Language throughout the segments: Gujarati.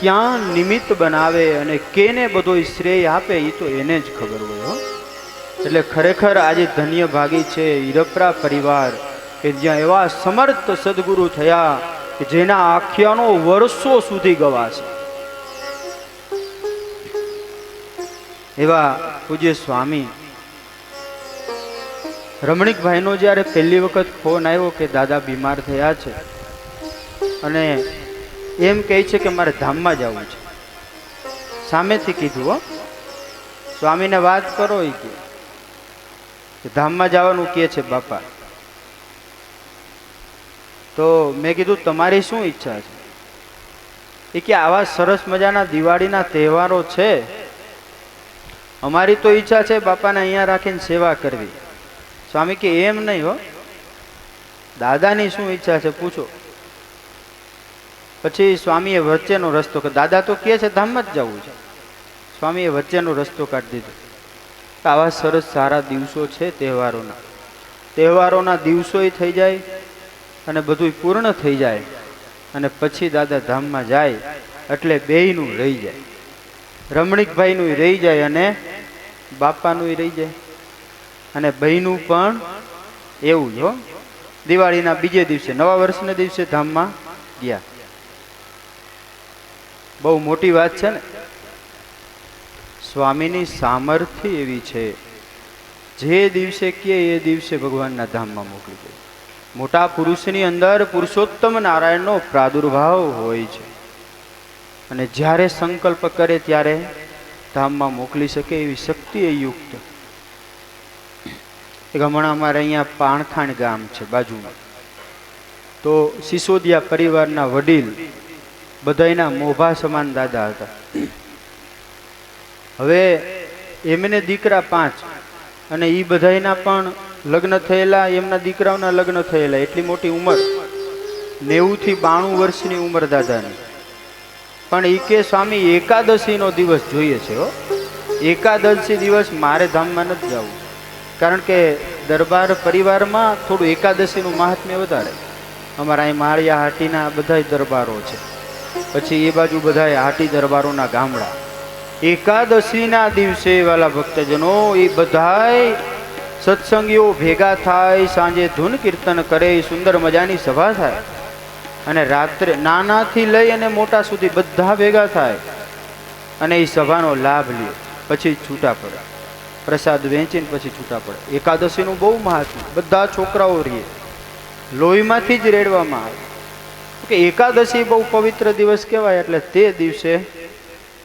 ક્યાં નિમિત્ત બનાવે અને કેને બધો શ્રેય આપે એ તો એને જ ખબર હોય હો. એટલે ખરેખર આજે ધન્ય ભાગી છે હીરપરા પરિવાર કે જ્યાં એવા સમર્થ સદગુરુ થયા કે જેના આખ્યાનો વર્ષો સુધી ગવાશે. એવા પૂજ્ય સ્વામી રમણીકભાઈનો જ્યારે પહેલી વખત ફોન આવ્યો કે દાદા બીમાર થયા છે અને એમ કહે છે કે મારે ધામમાં જવું છે, સામેથી કીધું હો, સ્વામીને વાત કરો એ કે ધામમાં જવાનું કહે છે બાપા. તો મેં કીધું તમારી શું ઈચ્છા છે? એ કે આવા સરસ મજાના દિવાળીના તહેવારો છે, અમારી તો ઈચ્છા છે બાપાને અહીંયા રાખીને સેવા કરવી. સ્વામી કે એમ નહીં હો, દાદાની શું ઈચ્છા છે પૂછો. પછી સ્વામીએ વચ્ચેનો રસ્તો, કે દાદા તો કહે છે ધામમાં જ જવું છે. સ્વામીએ વચ્ચેનો રસ્તો કાઢી દીધો. આવા સરસ સારા દિવસો છે તહેવારોના દિવસોય થઈ જાય અને બધું પૂર્ણ થઈ જાય અને પછી દાદા ધામમાં જાય એટલે બેયનું રહી જાય. રમણીકભાઈનું રહી જાય અને બાપાનું રહી જાય અને બહેનું પણ એવું જ હો. દિવાળીના બીજે દિવસે, નવા વર્ષના દિવસે ધામમાં ગયા. બહુ મોટી વાત છે ને. સ્વામીની સામર્થ્ય એવી છે, જે દિવસે કે એ દિવસે ભગવાનના ધામમાં મોકલી દે. મોટા પુરુષની અંદર પુરુષોત્તમ નારાયણનો પ્રાદુર્ભાવ હોય છે અને જ્યારે સંકલ્પ કરે ત્યારે ધામમાં મોકલી શકે એવી શક્તિ એ યુક્ત. એક હમણાં અમારે અહીંયા પાણખાણ ગામ છે બાજુમાં, તો સિસોદિયા પરિવારના વડીલ બધાયના મોભા સમાન દાદા હતા. હવે એમને દીકરા 5 અને એ બધાયના પણ લગ્ન થયેલા, એમના દીકરાઓના લગ્ન થયેલા. એટલી મોટી ઉંમર, 90 થી 92 વર્ષની ઉંમર દાદાની. પણ એ કે સ્વામી એકાદશીનો દિવસ જોઈએ છે હો, એકાદશી દિવસ મારે ધામમાં નથી જવું. કારણ કે દરબાર પરિવારમાં થોડું એકાદશીનું મહાત્મ્ય વધારે. અમારા અહીં માળિયા હાટીના બધા દરબારો છે, પછી એ બાજુ બધા હાટી દરબારોના ગામડા. એકાદશીના દિવસે વાલા ભક્તજનો એ બધાય સત્સંગીઓ ભેગા થાય, સાંજે ધૂન કીર્તન કરે, સુંદર મજાની સભા થાય અને રાત્રે નાનાથી લઈ અને મોટા સુધી બધા ભેગા થાય અને એ સભાનો લાભ લે, પછી છૂટા પડે, પ્રસાદ વેચીને પછી છૂટા પડે. એકાદશીનું બહુ મહાત્મ્ય. બધા છોકરાઓ રહીએ, લોહીમાંથી જ રેડવામાં આવે કે એકાદશી બહુ પવિત્ર દિવસ કહેવાય, એટલે તે દિવસે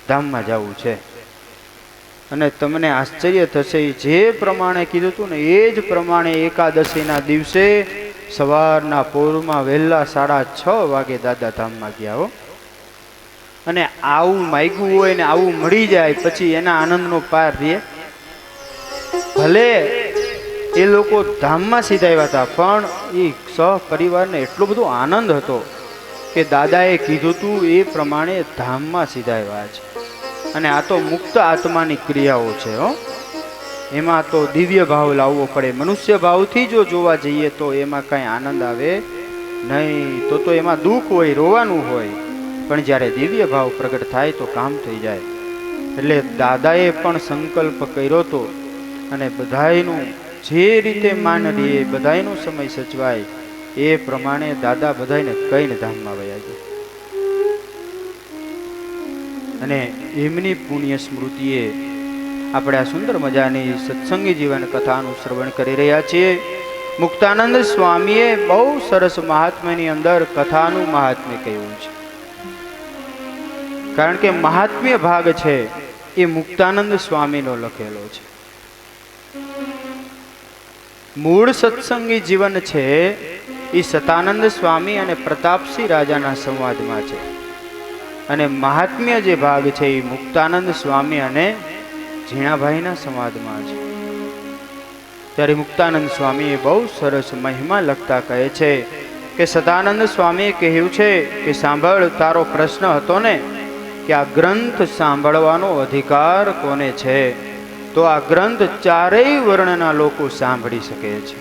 ધામમાં જવું છે. અને તમને આશ્ચર્ય થશે, જે પ્રમાણે કીધું હતું ને એ જ પ્રમાણે એકાદશીના દિવસે સવારના પોરમાં વહેલા 6:30 વાગે દાદા ધામમાં ગયા હો. અને આવું માગ્યું હોય ને આવું મળી જાય પછી એના આનંદનો પાર રહે. ભલે એ લોકો ધામમાં સીધા આવ્યા હતા, પણ એ સહપરિવારને એટલો બધો આનંદ હતો કે દાદાએ કીધું હતું એ પ્રમાણે ધામમાં સીધા આવ્યા છે. અને આ તો મુક્ત આત્માની ક્રિયાઓ છે હો. એમાં તો દિવ્ય ભાવ લાવવો પડે. મનુષ્ય ભાવથી જો જોવા જઈએ તો એમાં કાંઈ આનંદ આવે નહીં, તો એમાં દુઃખ હોય, રોવાનું હોય. પણ જ્યારે દિવ્ય ભાવ પ્રગટ થાય તો કામ થઈ જાય. એટલે દાદાએ પણ સંકલ્પ કર્યો હતો અને બધાયનું જે રીતે માન રહીએ, બધાયનો સમય સચવાય એ પ્રમાણે દાદા બધાયને કઈને ધામમાં વયા ગયા. અને એમની પુણ્ય સ્મૃતિએ આપણે આ સુંદર મજાની સત્સંગી જીવન કથાનું શ્રવણ કરી રહ્યા છીએ. મુક્તાનંદ સ્વામીએ બહુ સરસ મહાત્મ્યની અંદર કથાનું મહાત્મ્ય કહ્યું છે. કારણ કે મહાત્મ્ય ભાગ છે એ મુક્તાનંદ સ્વામીનો લખેલો છે. મૂળ સત્સંગી જીવન છે એ સતાનંદ સ્વામી અને પ્રતાપસિંહ રાજાના સંવાદમાં છે. અને મહાત્મ્ય જે ભાગ છે એ મુક્તાનંદ સ્વામી અને ઝીણાભાઈના સંવાદમાં છે. ત્યારે મુક્તાનંદ સ્વામીએ બહુ સરસ મહિમા લખતા કહે છે કે સદાનંદ સ્વામીએ કહ્યું છે કે સાંભળ, તારો પ્રશ્ન હતો ને કે આ ગ્રંથ સાંભળવાનો અધિકાર કોને છે, તો આ ગ્રંથ ચારેય વર્ણના લોકો સાંભળી શકે છે.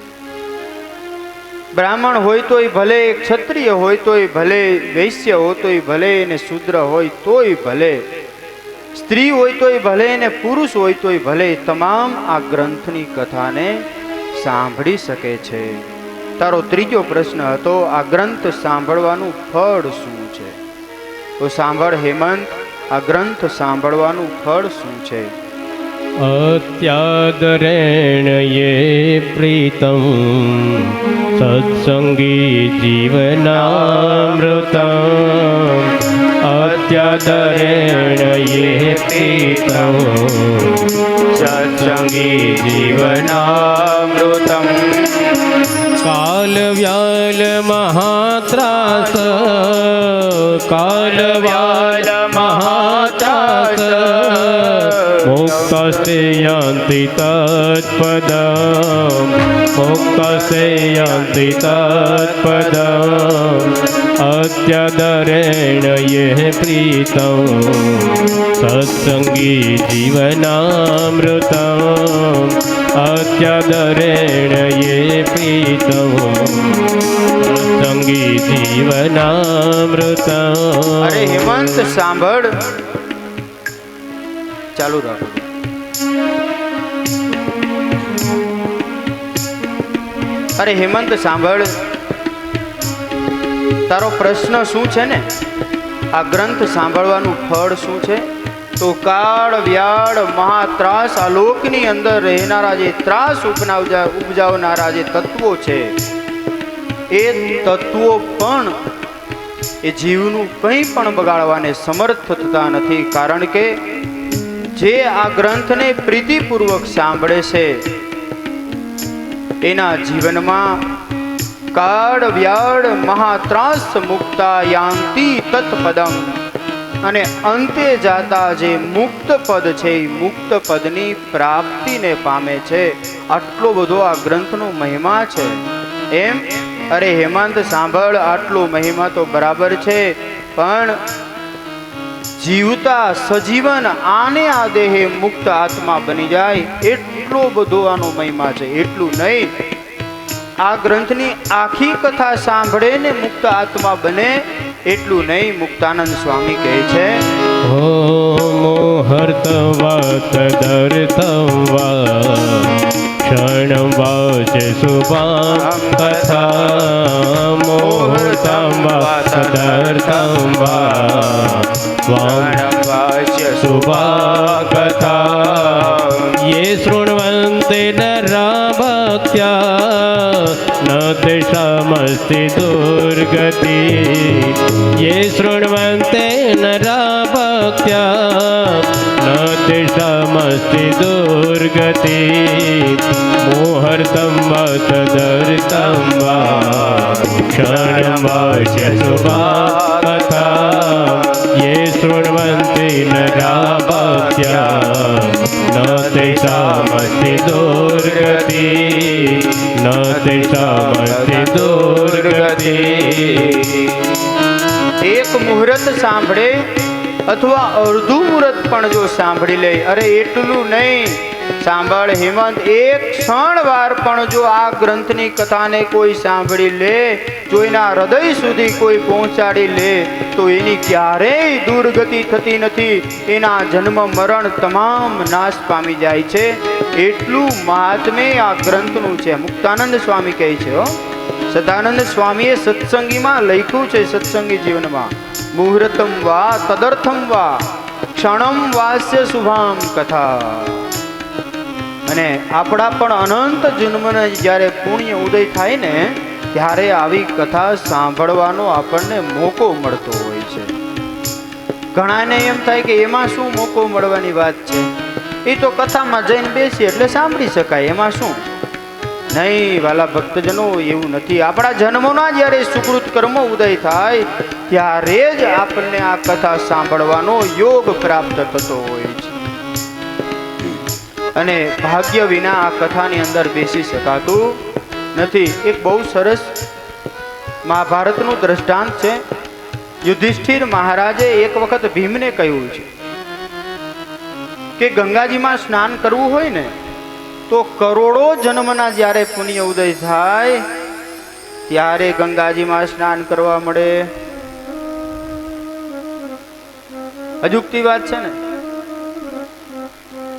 બ્રાહ્મણ હોય તોય ભલે, ક્ષત્રિય હોય તોય ભલે, વૈશ્ય હોય તોય ભલે, ને શૂદ્ર હોય તોય ભલે, સ્ત્રી હોય તોય ભલે ને પુરુષ હોય તોય ભલે, તમામ આ ગ્રંથની કથાને સાંભળી શકે છે. તારો ત્રીજો પ્રશ્ન હતો, આ ગ્રંથ સાંભળવાનું ફળ શું છે? તો સાંભળ હેમંત, આ ગ્રંથ સાંભળવાનું ફળ શું છે? અત્યાદરેણ યે પ્રીતમ સત્સંગી જીવનામૃતમ. અત્યાદરેણ યે પ્રીતમ સત્સંગી જીવનામૃતમ. કાલવ્યાલ મહાત્રાસ, કાલવ્યાલ મહાત્રાસ, મુક્તસ્તે યાન્તિ તત્પદમ, મુક્તસ્તે યાન્તિ તત્પદમ. અત્યાદરેણ યે પ્રીતમ સત્સંગી જીવનામૃતમ. અત્યાદરેણ યે પ્રીતમ સત્સંગી જીવનામૃતમ. અરે હેમંત સાંભળ, ચાલુ રાખો. અરે હેમંત સાંભળ, તારો પ્રશ્ન શું છે ને? આ ગ્રંથ સાંભળવાનું ફળ શું છે? તો કાળ વ્યાળ મહાત્રાસ, આ લોકની અંદર રહેનારા જે ત્રાસ ઉપજાવનારા જે તત્વો છે, એ તત્વો પણ એ જીવનું કંઈ પણ બગાડવાને સમર્થ થતા નથી. કારણ કે જે આ ગ્રંથને પ્રીતિપૂર્વક સાંભળે છે એના જીવનમાં કાળ વ્યાળ મહાત્રાસ મુક્તા યાંતિ તત્પદમ. અને અંતે જાતા જે મુક્ત પદ છે એ મુક્ત પદની પ્રાપ્તિને પામે છે. આટલો બધો આ ગ્રંથનો મહિમા છે. એમ? અરે હેમંત સાંભળ, આટલો મહિમા તો બરાબર છે, પણ જીવતા સજીવન આને આ દેહે મુક્ત આત્મા બની જાય એટલો બધો આનો મહિમા છે. એટલું નહીં, આ ગ્રંથની આખી કથા સાંભળે ને મુક્ત આત્મા બને એટલું નહીં. મુક્તાનંદ સ્વામી કહે છે, મોહર્તમ વા તદર્થમ વા ક્ષણમ વાચ શુભામ કથા. મોહર્તમ વા તદર્થમ વા ક્ષણમ વાચ શુભા કથા. યે શૃણવન્તે નરા ભક્ત્યા ન તેષામસ્તિ દુર્ગતિ. યે શૃણવન્તે નરા ભક્ત્યા ન તેષામસ્તિ દુર્ગતિ. મોહર્તમ વા તદર્થમ વા ક્ષણમ વાચ શુભા કથા. યે શૃણવન્તે નરા ભક્ત્યા ન તેષામસ્તિ દુર્ગતિ, ન તેષામસ્તિ દુર્ગતિ. એક મુહૂર્ત સાંભળે અથવા અડધું મુહૂર્ત પણ જો સાંભળી લે, અરે એટલું નહીં, સાંભળ હેમંત, એક ક્ષણ વાર પણ જો આ ગ્રંથની કથાને કોઈ સાંભળી લે, જો એના હૃદય સુધી કોઈ પહોંચાડી લે, તો એની ક્યારેય દુર્ગતિ થતી નથી. એના જન્મ મરણ તમામ નાશ પામી જાય છે. એટલું મહાત્મ્ય આ ગ્રંથનું છે. મુક્તાનંદ સ્વામી કહે છે, સદાનંદ સ્વામીએ સત્સંગીમાં લખ્યું છે, સત્સંગી જીવનમાં, મુહૂર્તમ વા તદર્થમ વા ક્ષણમ વાસ્ય શુભામ કથા. અને આપણા પણ અનંત જન્મને જ્યારે પુણ્ય ઉદય થાય ને, ત્યારે આવી કથા સાંભળવાનો આપણને મોકો મળતો હોય છે. ઘણાને એમ થાય કે એમાં શું મોકો મળવાની વાત છે, એ તો કથામાં જઈને બેસી એટલે સાંભળી શકાય, એમાં શું? નહીં વાલા ભક્તજનો, એવું નથી. આપણા જન્મોના જ્યારે સુકૃત કર્મો ઉદય થાય ત્યારે જ આપણને આ કથા સાંભળવાનો યોગ પ્રાપ્ત થતો હોય છે. અને ભાગ્ય વિના આ કથાની અંદર બેસી શકાતું નથી. એક બહુ સરસ મહાભારતનું દ્રષ્ટાંત છે. યુધિષ્ઠિર મહારાજે એક વખત ભીમને કહ્યું છે કે ગંગાજીમાં સ્નાન કરવું હોય ને તો કરોડો જન્મના જ્યારે પુણ્ય ઉદય થાય ત્યારે ગંગાજીમાં સ્નાન કરવા મળે. અજુકતી વાત છે ને.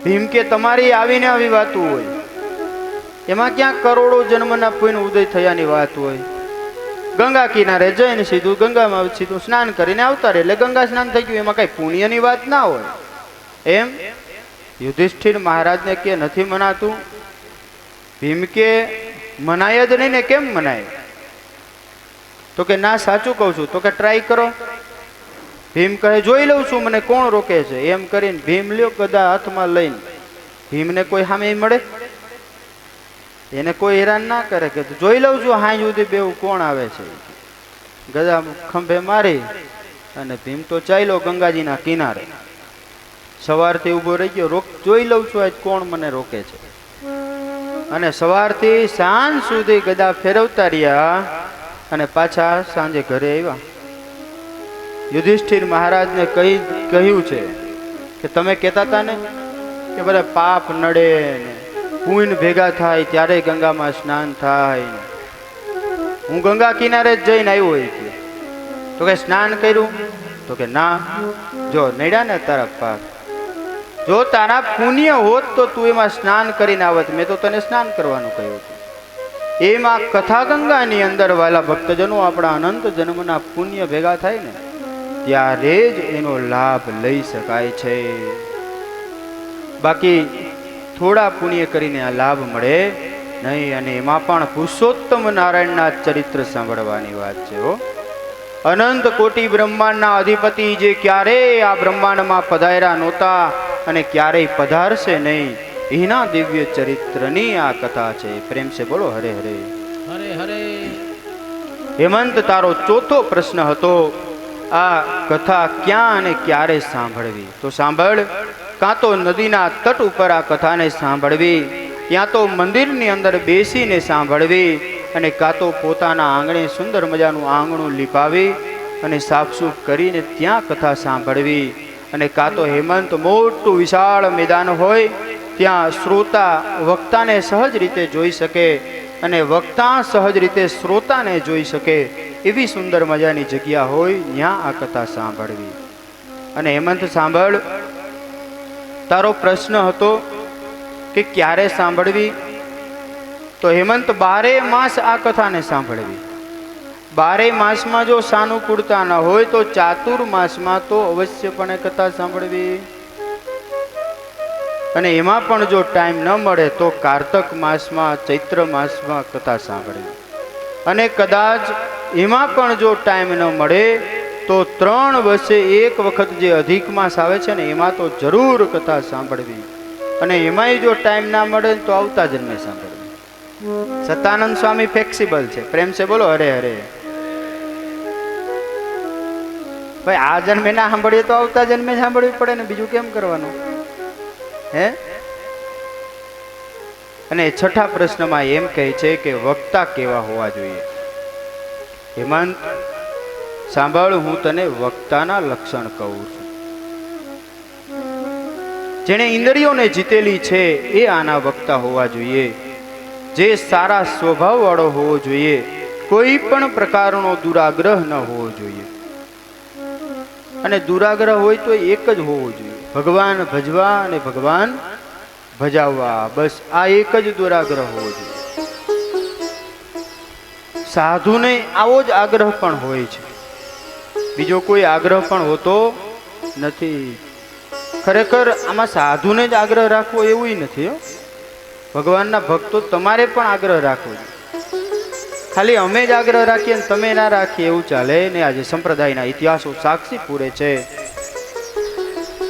ભીમ કે તમારી આવીને આવી વાતો હોય, એમાં ક્યાં કરોડો જન્મના પુણ્ય ઉદય થયાની વાત હોય. ગંગા કિનારે જઈને સીધું ગંગામાં સીધું સ્નાન કરીને આવતા રહે એટલે ગંગા સ્નાન થઈ ગયું, એમાં કઈ પુણ્યની વાત ના હોય. એમ યુધિષ્ઠિર મહારાજને કે નથી મનાતું. ભીમ કે મનાય જ નહીં ને, કેમ મનાય? તો કે ના, સાચું કહું છું. તો કે ટ્રાય કરો. ભીમ કહે જોઈ લઉં છું, મને કોણ રોકે છે. એમ કરીને ભીમ લ્યો ગદા હાથમાં લઈને. ભીમને કોઈ સામે મળે? એને કોઈ હેરાન ના કરે કે જોઈ લઉં છું હાઈ સુધી બેવું કોણ આવે છે. ગદા ખંભે મારી અને ભીમ તો ચાલ્યો ગંગાજીના કિનારે. સવારથી ઊભો રહી ગયો, જોઈ લઉં છું આજ કોણ મને રોકે છે. અને સવારથી સાંજ સુધી ગદા ફેરવતા રહ્યા અને પાછા સાંજે ઘરે આવ્યા. યુધિષ્ઠિર મહારાજને કહ્યું છે કે તમે કહેતા હતા ને કે બધા પાપ નડે ને પુણ્ય ભેગા થાય ત્યારે ગંગામાં સ્નાન થાય. હું ગંગા કિનારે જ જઈને આવ્યો હોય કે તો કે સ્નાન કર્યું? તો કે ના, જો નડ્યા ને તારા પાપ, જો તારા પુણ્ય હોત તો તું એમાં સ્નાન કરીને આવત. મેં તો તને સ્નાન કરવાનું કહ્યું હતું. એમાં કથા ગંગાની અંદર વાલા ભક્તજનો આપણા અનંત જન્મના પુણ્ય ભેગા થાય ને ત્યારે જ એનો લાભ લઈ શકાય છે. બાકી થોડા પુણ્ય કરીને આ લાભ મળે નહીં. અને એમાં પણ પુરુષોત્તમ નારાયણના ચરિત્ર સાંભળવાની વાત છે. અનંત કોટી બ્રહ્માંડના અધિપતિ જે ક્યારેય આ બ્રહ્માંડમાં પધાર્યા નહોતા અને ક્યારેય પધારશે નહીં, એના દિવ્ય ચરિત્રની આ કથા છે. પ્રેમ સે બોલો હરે હરે હરે હરે. હેમંત, તારો ચોથો પ્રશ્ન હતો આ કથા ક્યાં અને ક્યારે સાંભળવી. તો સાંભળ, કાં તો નદીના તટ ઉપર આ કથાને સાંભળવી, ત્યાં તો મંદિરની અંદર બેસીને સાંભળવી, અને કાં તો પોતાના આંગણે સુંદર મજાનું આંગણું લીપાવી અને સાફસૂફ કરીને ત્યાં કથા સાંભળવી. અને કાં તો હેમંત મોટું વિશાળ મેદાન હોય ત્યાં શ્રોતા વક્તાને સહજ રીતે જોઈ શકે અને વક્તા સહજ રીતે શ્રોતાને જોઈ શકે એવી સુંદર મજાની જગ્યા હોય ત્યાં આ કથા સાંભળવી. અને હેમંત સાંભળ, તારો પ્રશ્ન હતો કે ક્યારે સાંભળવી. તો હેમંત 12 માસ આ કથાને સાંભળવી. 12 માસમાં જો સાનુકૂળતા ન હોય તો ચાતુર્માસમાં તો અવશ્યપણે કથા સાંભળવી. અને એમાં પણ જો ટાઈમ ન મળે તો કારતક માસમાં, ચૈત્ર માસમાં કથા સાંભળવી. અને કદાચ એમાં પણ જો ટાઈમ ન મળે તો 3 વર્ષે એક વખત જે અધિક માસ આવે છે ને એમાં તો જરૂર કથા સાંભળવી. અને એમાંય જો ટાઈમ ના મળે તો આવતા જન્મે સાંભળવી. સતાનંદ સ્વામી ફ્લેક્સિબલ છે. પ્રેમ છે બોલો હરે હરે. ભાઈ આ જન્મે ના સાંભળીએ તો આવતા જન્મે સાંભળવી પડે ને, બીજું કેમ કરવાનું હે. અને છઠ્ઠા પ્રશ્નમાં એમ કહે છે કે વક્તા કેવા હોવા જોઈએ. હેમંત સાંભળ, હું તને વક્તાના લક્ષણ કહું છું. જેણે ઇન્દ્રિયોને જીતેલી છે એ આના વક્તા હોવા જોઈએ. જે સારા સ્વભાવ વાળો હોવો જોઈએ, કોઈ પણ પ્રકારનો દુરાગ્રહ ન હોવો જોઈએ. અને દુરાગ્રહ હોય તો એક જ હોવો જોઈએ, ભગવાન ભજવા અને ભગવાન ભજાવવા. બસ આ એક જ દુરાગ્રહ હોવો જોઈએ. સાધુને આવો જ આગ્રહ પણ હોય છે, બીજો કોઈ આગ્રહ પણ હોતો નથી. ખરેખર આમાં સાધુને જ આગ્રહ રાખવો એવું નથી. ભગવાનના ભક્તો તમારે પણ આગ્રહ રાખવો જોઈએ. ખાલી અમે જ આગ્રહ રાખીએ ને તમે ના રાખીએ એવું ચાલે ને. આજે સંપ્રદાયના ઇતિહાસો સાક્ષી પૂરે છે.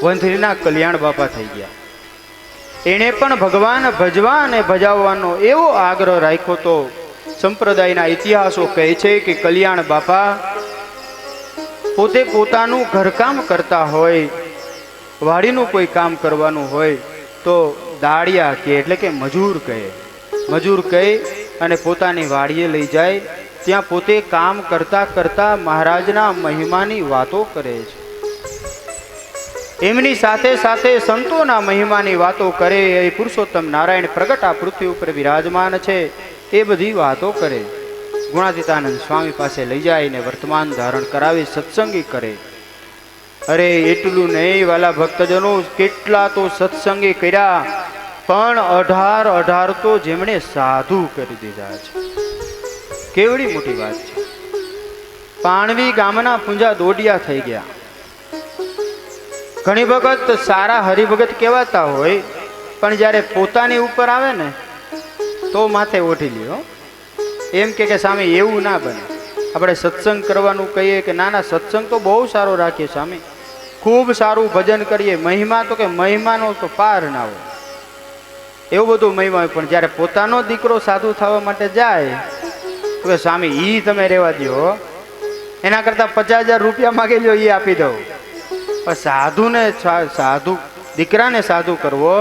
વંથલીના કલ્યાણ બાપા થઈ ગયા, એણે પણ ભગવાન ભજવા અને ભજાવવાનો એવો આગ્રહ રાખ્યો તો સંપ્રદાયના ઇતિહાસો કહે છે કે કલ્યાણ બાપા પોતે પોતાનું ઘરકામ કરતા હોય, વાડીનું કોઈ કામ કરવાનું હોય તો દાળિયા કહે, એટલે કે મજૂર કહે. મજૂર કહે અને પોતાની વાડીએ લઈ જાય. ત્યાં પોતે કામ કરતા કરતા મહારાજના મહિમાની વાતો કરે છે. એમની સાથે સાથે સંતોના મહિમાની વાતો કરે. એ પુરુષોત્તમ નારાયણ પ્રગટ આ પૃથ્વી ઉપર વિરાજમાન છે એ બધી વાતો કરે. ગુણાતીતાનંદ સ્વામી પાસે લઈ જાય ને વર્તમાન ધારણ કરાવી સત્સંગી કરે. અરે એટલું નહીં વાલા ભક્તજનો, કેટલા તો સત્સંગી કર્યા, પણ 18 તો જેમણે સાધુ કરી દીધા છે. કેવડી મોટી વાત છે. પાણવી ગામના પૂંજા દોડિયા થઈ ગયા. ઘણી વખત સારા હરિભગત કહેવાતા હોય, પણ જ્યારે પોતાની ઉપર આવે ને તો માથે ઓઢી લ્યો. એમ કે સ્વામી એવું ના બને. આપણે સત્સંગ કરવાનું કહીએ કે ના ના, સત્સંગ તો બહુ સારો રાખીએ સ્વામી, ખૂબ સારું ભજન કરીએ, મહિમા તો કે મહિમાનો તો પાર ના હોય, એવું બધું મહિમા હોય. પણ જ્યારે પોતાનો દીકરો સાધુ થવા માટે જાય તો કે સ્વામી ઈ તમે રહેવા દો, એના કરતાં 50,000 રૂપિયા માગી લો, એ આપી દઉં. પણ સાધુને સાધુ દીકરાને સાધુ કરવો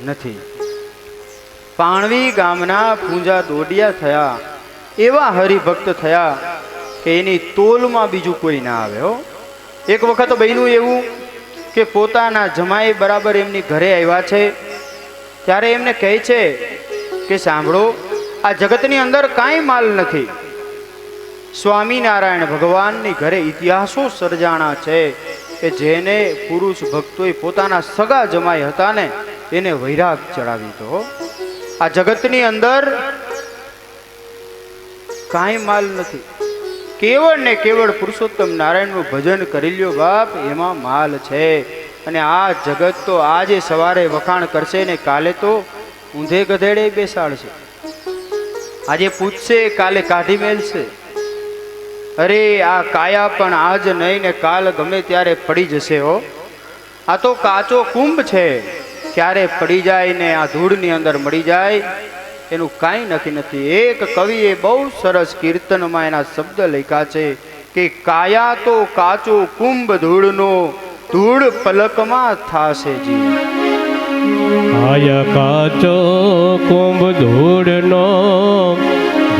નથી. પાણવી ગામના પૂંજા દોડિયા થયા, એવા હરિભક્ત થયા કે એની તોલમાં બીજું કોઈ ના આવે હો. એક વખત બન્યું એવું કે પોતાના જમાઈ બરાબર એમની ઘરે આવ્યા છે, ત્યારે એમને કહે છે કે સાંભળો, આ જગતની અંદર કાંઈ માલ નથી. સ્વામિનારાયણ ભગવાનની ઘરે ઇતિહાસો સર્જાણા છે કે જેને પુરુષ ભક્તોએ પોતાના સગા જમાઈ હતા ને એને વૈરાગ ચડાવી દો. આ જગતની અંદર કાંઈ માલ નથી, કેવળ ને કેવળ પુરુષોત્તમ નારાયણનું ભજન કરી લ્યો બાપ, એમાં માલ છે. અને આ જગત તો આજે સવારે વખાણ કરશે ને કાલે તો ઊંધે ગધેડે બેસાડશે. આજે પૂછશે, કાલે કાઢી મેલશે. અરે આ કાયા પણ આજ નહીં ને કાલ ગમે ત્યારે પડી જશે હો. આ તો કાચો કુંભ છે, ક્યારે પડી જાય ને આ ધૂળની અંદર મળી જાય એનું કાંઈ નક્કી નથી. એક કવિએ બહુ સરસ કીર્તનમાં એના શબ્દ લખ્યા છે કે કાયા તો કાચો કુંભ ધૂળનો, ધૂળ પલકમાં થાશે જી. કાયા કાચો કુંભ ધૂળનો,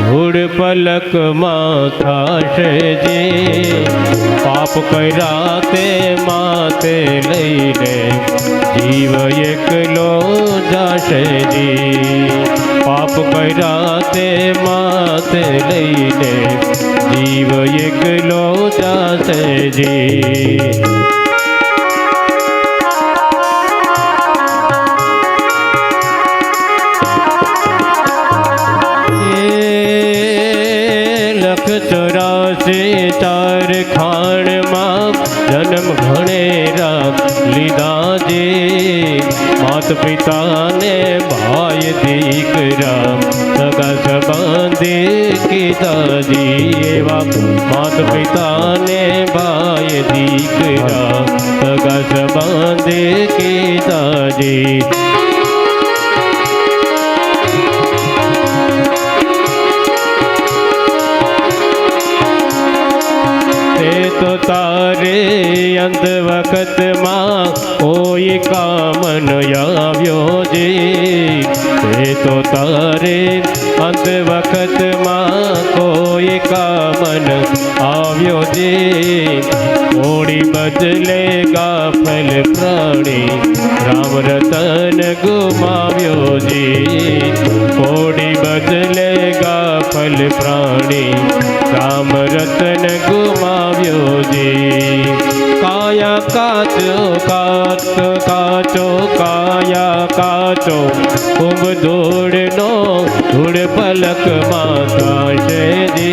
ધૂળ પલકમાં થાશે જી. પાપ કર્યા તે માથે લઈને જીવ એકલો જાશે જી. પાપ કર્યા તે માથે લઈને જીવ એકલો જાશે જી. ચાર ખાણમાં જન્મ ઘણેરા લીધા જે. માત પિતાને ભાઈ દીકરા સગા સંબંધે કીધા જી. એવા માત પિતાને ભાઈ દીકરા સગા સંબંધે કીધા જી. તો તારે અંત વખતમાં કોઈ કામ ન આવ્યો જે. તે તો તારે અંત વખતમાં કોઈ કામ ન આવ્યો જે. કોડી બદલે ગાફલ પ્રાણી રામ રતન ગુમાવ્યો જે. કોડી બદલે ગાફલ પ્રાણી રામ રતન ગુમાવ્યો જે. કાયા કાચો કાચો કાચો કાયા કાચો કુંભ ધૂળનો, ધૂળ પલકમાં થાશે જે.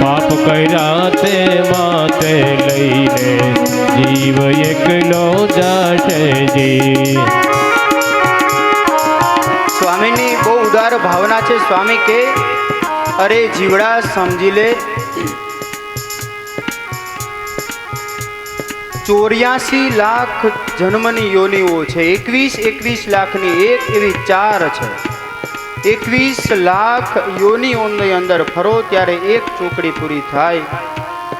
પાપ કર્યા તે માથે લઈને જીવ એકલો જાશે જી. સ્વામીની બહુ ઉદાર ભાવના છે. સ્વામી કે અરે જીવડા સમજી લે, 84 લાખ જન્મની યોનિઓ છે, 21 લાખની એક એવી 4 છે. 21 લાખ યોનિઓની અંદર ફરો ત્યારે એક ચોકડી પૂરી થાય,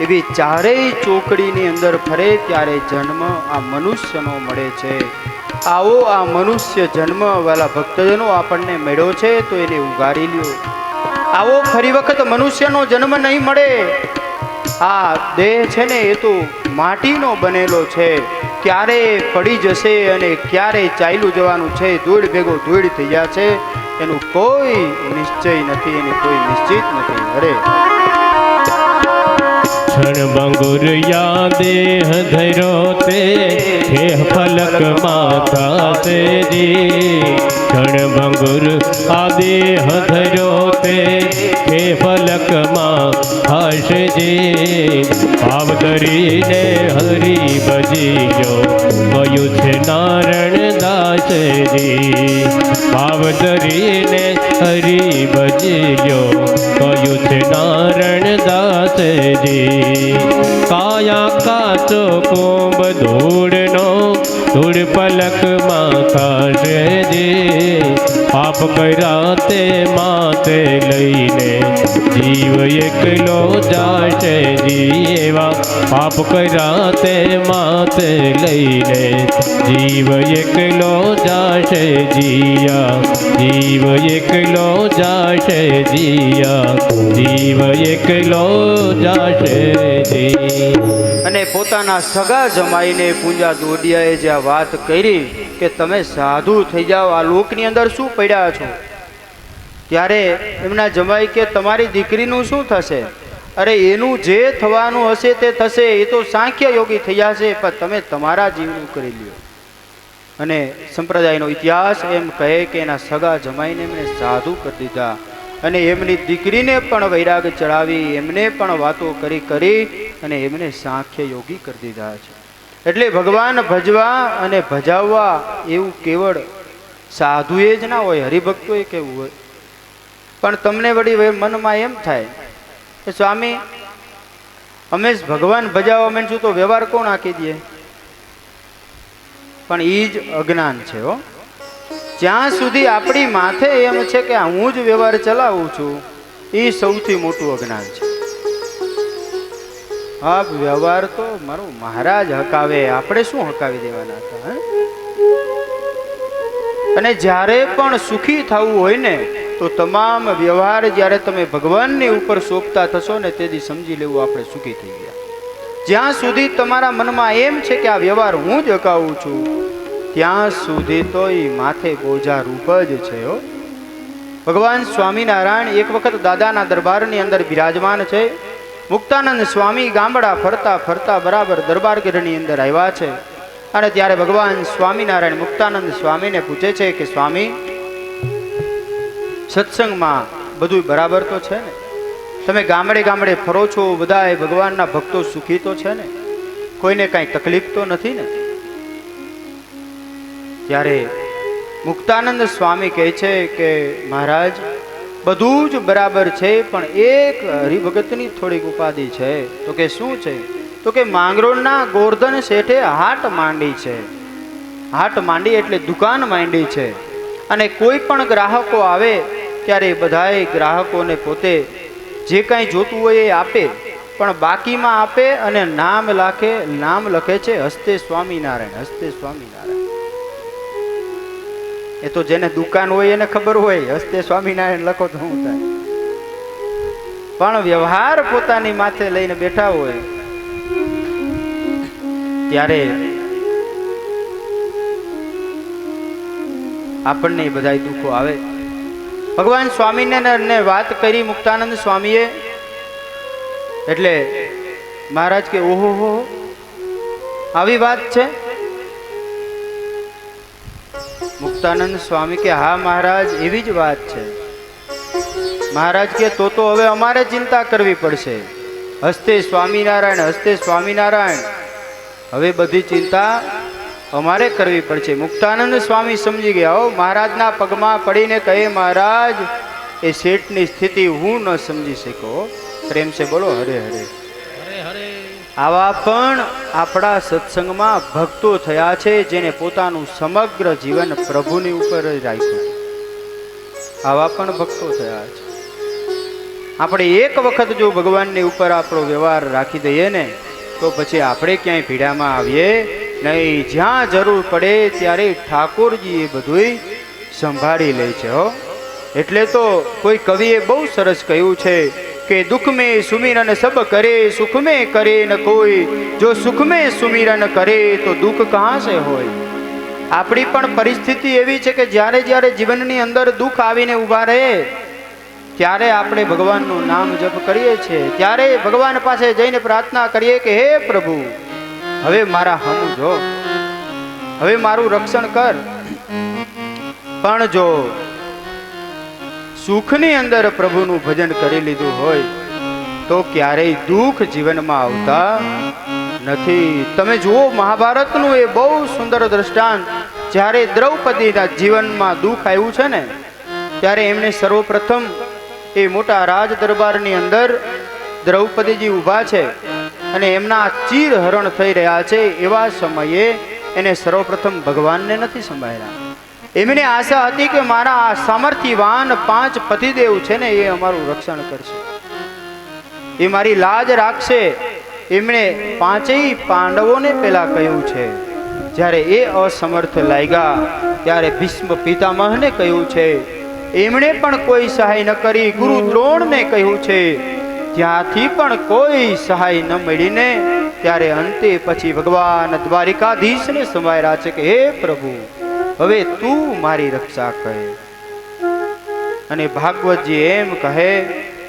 એવી ચારેય ચોકડીની અંદર ફરે ત્યારે જન્મ આ મનુષ્યનો મળે છે. આવો આ મનુષ્ય જન્મ વાલા ભક્તજનો આપણને મળ્યો છે તો એને ઉગારી લ્યો. આવો ફરી વખત મનુષ્યનો જન્મ નહીં મળે. આ દેહ છે ને એ તો માટીનો બનેલો છે, ક્યારે પડી જશે અને ક્યારે ચાલ્યું જવાનું છે, ધૂળ ભેગો ધૂળ થઈ ગયા છે. એનું કોઈ નિશ્ચય નથી, એની કોઈ નિશ્ચિત નથી. અરે क्षण भंगुर या देह धरो ते हे फलक माथा से जी। क्षण भंगुर आ देह धरो ते हे फलक माथा से जी। भाव धरीने हरि भजियो कયું છે નારણ દાસજી। ભાવ ધરીને હરિ ભજ્યો કયું છે નારણ દાસજી। કાયા કાચો કુંભ ધૂળનો ધૂળ પલકમાં ખાશે જી। પાપ કર્યા તે માથે લઈને જીવ એકલો જાશે જી। એવા પાપ કર્યા તે માથે લઈને જીવ એકલો જાશે જીયા। જીવ એકલો જાશે જીયા। જીવ એકલો જાશે જી। અને પોતાના સગા જમાઈને પૂંજા દોડિયાએ જે આ વાત કરી કે તમે સાધુ થઈ જાઓ, આ લોકની અંદર શું પડ્યા છો, ત્યારે એમના જમાઈ કે તમારી દીકરીનું શું થશે? અરે એનું જે થવાનું હશે તે થશે, એ તો સાંખ્ય યોગી થઈ જશે, પણ તમે તમારા જીવનું કરી લ્યો। અને સંપ્રદાયનો ઇતિહાસ એમ કહે કે એના સગા જમાઈને એમણે સાધુ કરી દીધા અને એમની દીકરીને પણ વૈરાગ ચડાવી, એમને પણ વાતો કરી કરી અને એમને સાંખ્ય યોગી કરી દીધા છે। એટલે ભગવાન ભજવા અને ભજાવવા એવું કેવળ સાધુએ જ ના હોય, હરિભક્તોએ કેવું હોય। પણ તમને વળી મનમાં એમ થાય કે સ્વામી અમે ભગવાન ભજાવવા માંડશું તો વ્યવહાર કોણ આંકી દે? પણ એ જ અજ્ઞાન છે હો। જ્યાં સુધી આપણી માથે એમ છે કે હું જ વ્યવહાર ચલાવું છું, એ સૌથી મોટું અજ્ઞાન છે। આ વ્યવહાર તો મારો મહારાજ હકાવે, આપણે શું હકાવી દેવાના હતા? અને જ્યારે પણ સુખી થવું હોય ને તો તમામ વ્યવહાર જ્યારે તમે ભગવાનની ઉપર સોંપતા થશો ને તેથી સમજી લેવું આપણે સુખી થઈ ગયા। જ્યાં સુધી તમારા મનમાં એમ છે કે આ વ્યવહાર હું જ હકાવું છું, ત્યાં સુધી તો એ માથે બોજા રૂપ જ છે હો। ભગવાન સ્વામિનારાયણ એક વખત દાદાના દરબારની અંદર બિરાજમાન છે। મુક્તાનંદ સ્વામી ગામડા ફરતા ફરતા બરાબર દરબાર ગૃહની અંદર આવ્યા છે અને ત્યારે ભગવાન સ્વામિનારાયણ મુક્તાનંદ સ્વામીને પૂછે છે કે સ્વામી, સત્સંગમાં બધું બરાબર તો છે ને? તમે ગામડે ગામડે ફરો છો, બધા ભગવાનના ભક્તો સુખી તો છે ને? કોઈને કાંઈ તકલીફ તો નથી ને? ત્યારે મુક્તાનંદ સ્વામી કહે છે કે મહારાજ બધું જ બરાબર છે, પણ એક હરિભગતની થોડીક ઉપાધિ છે। તો કે શું છે? તો કે માંગરોળના ગોરધન શેઠે હાટ માંડી છે। હાટ માંડી એટલે દુકાન માંડી છે અને કોઈ પણ ગ્રાહકો આવે ત્યારે બધાય ગ્રાહકોને પોતે જે કાંઈ જોતું હોય એ આપે, પણ બાકીમાં આપે અને નામ લખે છે હસ્તે સ્વામિનારાયણ, હસ્તે સ્વામિનારાયણ। એ તો જેને દુકાન હોય એને ખબર હોય હસ્તે સ્વામિનારાયણ લખો તો શું થાય, પણ વ્યવહાર પોતાની માથે લઈને બેઠા હોય ત્યારે આપણને બધા દુઃખો આવે। ભગવાન સ્વામિનારાયણને વાત કરી મુક્તાનંદ સ્વામીએ, એટલે મહારાજ કે ઓહો આવી વાત છે? મુક્તાનંદ સ્વામી કે હા મહારાજ એવી જ વાત છે। મહારાજ કે તો હવે અમારે ચિંતા કરવી પડશે, હસ્તે સ્વામિનારાયણ, હસ્તે સ્વામિનારાયણ, હવે બધી ચિંતા અમારે કરવી પડશે। મુક્તાનંદ સ્વામી સમજી ગયા હો, મહારાજના પગમાં પડીને કહે મહારાજ એ શેઠની સ્થિતિ હું ન સમજી શક્યો। પ્રેમ સે બોલો હરે હરે। આવા પણ આપણા સત્સંગમાં ભક્તો થયા છે જેને પોતાનું સમગ્ર જીવન પ્રભુની ઉપર જ રાખ્યું। આવા પણ ભક્તો થયા છે। આપણે એક વખત જો ભગવાનની ઉપર આપણો વ્યવહાર રાખી દઈએ ને તો પછી આપણે ક્યાંય ભીડામાં આવીએ નહીં। જ્યાં જરૂર પડે ત્યારે ઠાકોરજી એ બધું સંભાળી લે છે હો। એટલે તો કોઈ કવિએ બહુ સરસ કહ્યું છે કે દુઃખ में सुमिरन सब करे, सुख में करे न कोई, जो सुख में सुमिरन करे तो दुख कहाँ से होय। આપણી પણ પરિસ્થિતિ એવી છે કે જ્યારે જ્યારે જીવનની અંદર દુઃખ આવીને ઊભા રહે ત્યારે આપણે ભગવાનનું નામ જપ કરીએ છીએ, ત્યારે ભગવાન પાસે જઈને પ્રાર્થના કરીએ કે હે પ્રભુ, હવે મારા હમ જો, હવે મારું રક્ષણ કર. પણ જો સુખની અંદર પ્રભુનું ભજન કરી લીધું હોય તો ક્યારેય દુઃખ જીવનમાં આવતા નથી. તમે જુઓ મહાભારતનું એ બહુ સુંદર દ્રષ્ટાંત. જ્યારે દ્રૌપદીના જીવનમાં દુઃખ આવ્યું છે ને, ત્યારે એમને સર્વપ્રથમ એ મોટા રાજ દરબારની અંદર દ્રૌપદીજી ઊભા છે અને એમના ચીર હરણ થઈ રહ્યા છે. એવા સમયે એને સર્વપ્રથમ ભગવાનને નથી સંભાળ્યા. એમને આશા હતી કે મારા આ સામર્થ્યવાન 5 પતિદેવ છે ને, એ અમારું રક્ષણ કરશે, એ મારી લાજ રાખશે. એમણે 5 પાંડવોને પેલા કહ્યું છે. જ્યારે એ અસમર્થ લાગ્યા ત્યારે ભીષ્મ પિતામહને કહ્યું છે. એમણે પણ કોઈ સહાય ન કરી. ગુરુ દ્રોણને કહ્યું છે. ત્યાંથી પણ કોઈ સહાય ન મળીને ત્યારે અંતે પછી ભગવાન દ્વારિકાધીશને સંભાળ્યા છે કે હે પ્રભુ, હવે તું મારી રક્ષા કરે. અને ભાગવતજી એમ કહે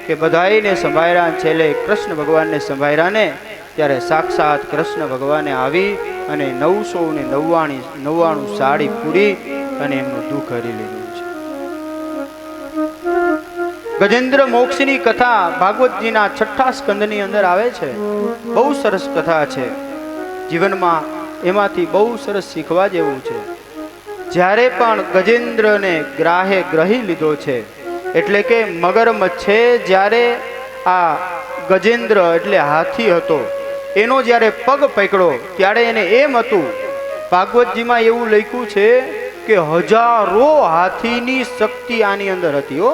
કે બધાઈને સંભાળ્યા, છેલ્લે કૃષ્ણ ભગવાનને સંભાળ્યા ને ત્યારે સાક્ષાત કૃષ્ણ ભગવાને આવી અને 999 સાડી પૂરી અને એમનું દુઃખ હરી લીધું છે. ગજેન્દ્ર મોક્ષની કથા ભાગવતજીના 6ઠા સ્કંદની અંદર આવે છે. બહુ સરસ કથા છે. જીવનમાં એમાંથી બહુ સરસ શીખવા જેવું છે. જ્યારે પણ ગજેન્દ્રને ગ્રાહે ગ્રહી લીધો છે, એટલે કે મગરમચ્છે જ્યારે આ ગજેન્દ્ર એટલે હાથી હતો એનો જ્યારે પગ પકડ્યો ત્યારે એને એમ હતું, ભાગવતજીમાં એવું લખ્યું છે કે હજારો હાથીની શક્તિ આની અંદર હતી. હો,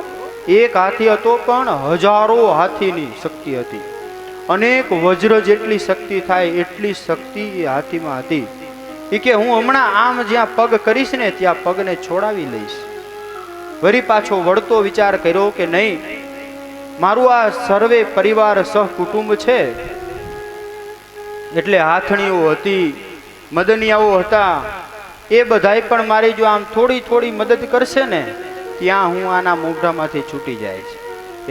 એક હાથી હતો પણ હજારો હાથીની શક્તિ હતી. અનેક વજ્ર જેટલી શક્તિ થાય એટલી શક્તિ એ હાથીમાં હતી. એ કે હું હમણાં આમ જ્યાં પગ કરીશ ને ત્યાં પગને છોડાવી લઈશ. વળી પાછો વળતો વિચાર કર્યો કે નહીં, મારું આ સર્વે પરિવાર સહકુટુંબ છે, એટલે હાથણીઓ હતી, મદનિયાઓ હતા, એ બધાય પણ મારી જો આમ થોડી થોડી મદદ કરશે ને ત્યાં હું આના મોઢામાંથી છૂટી જાય છે.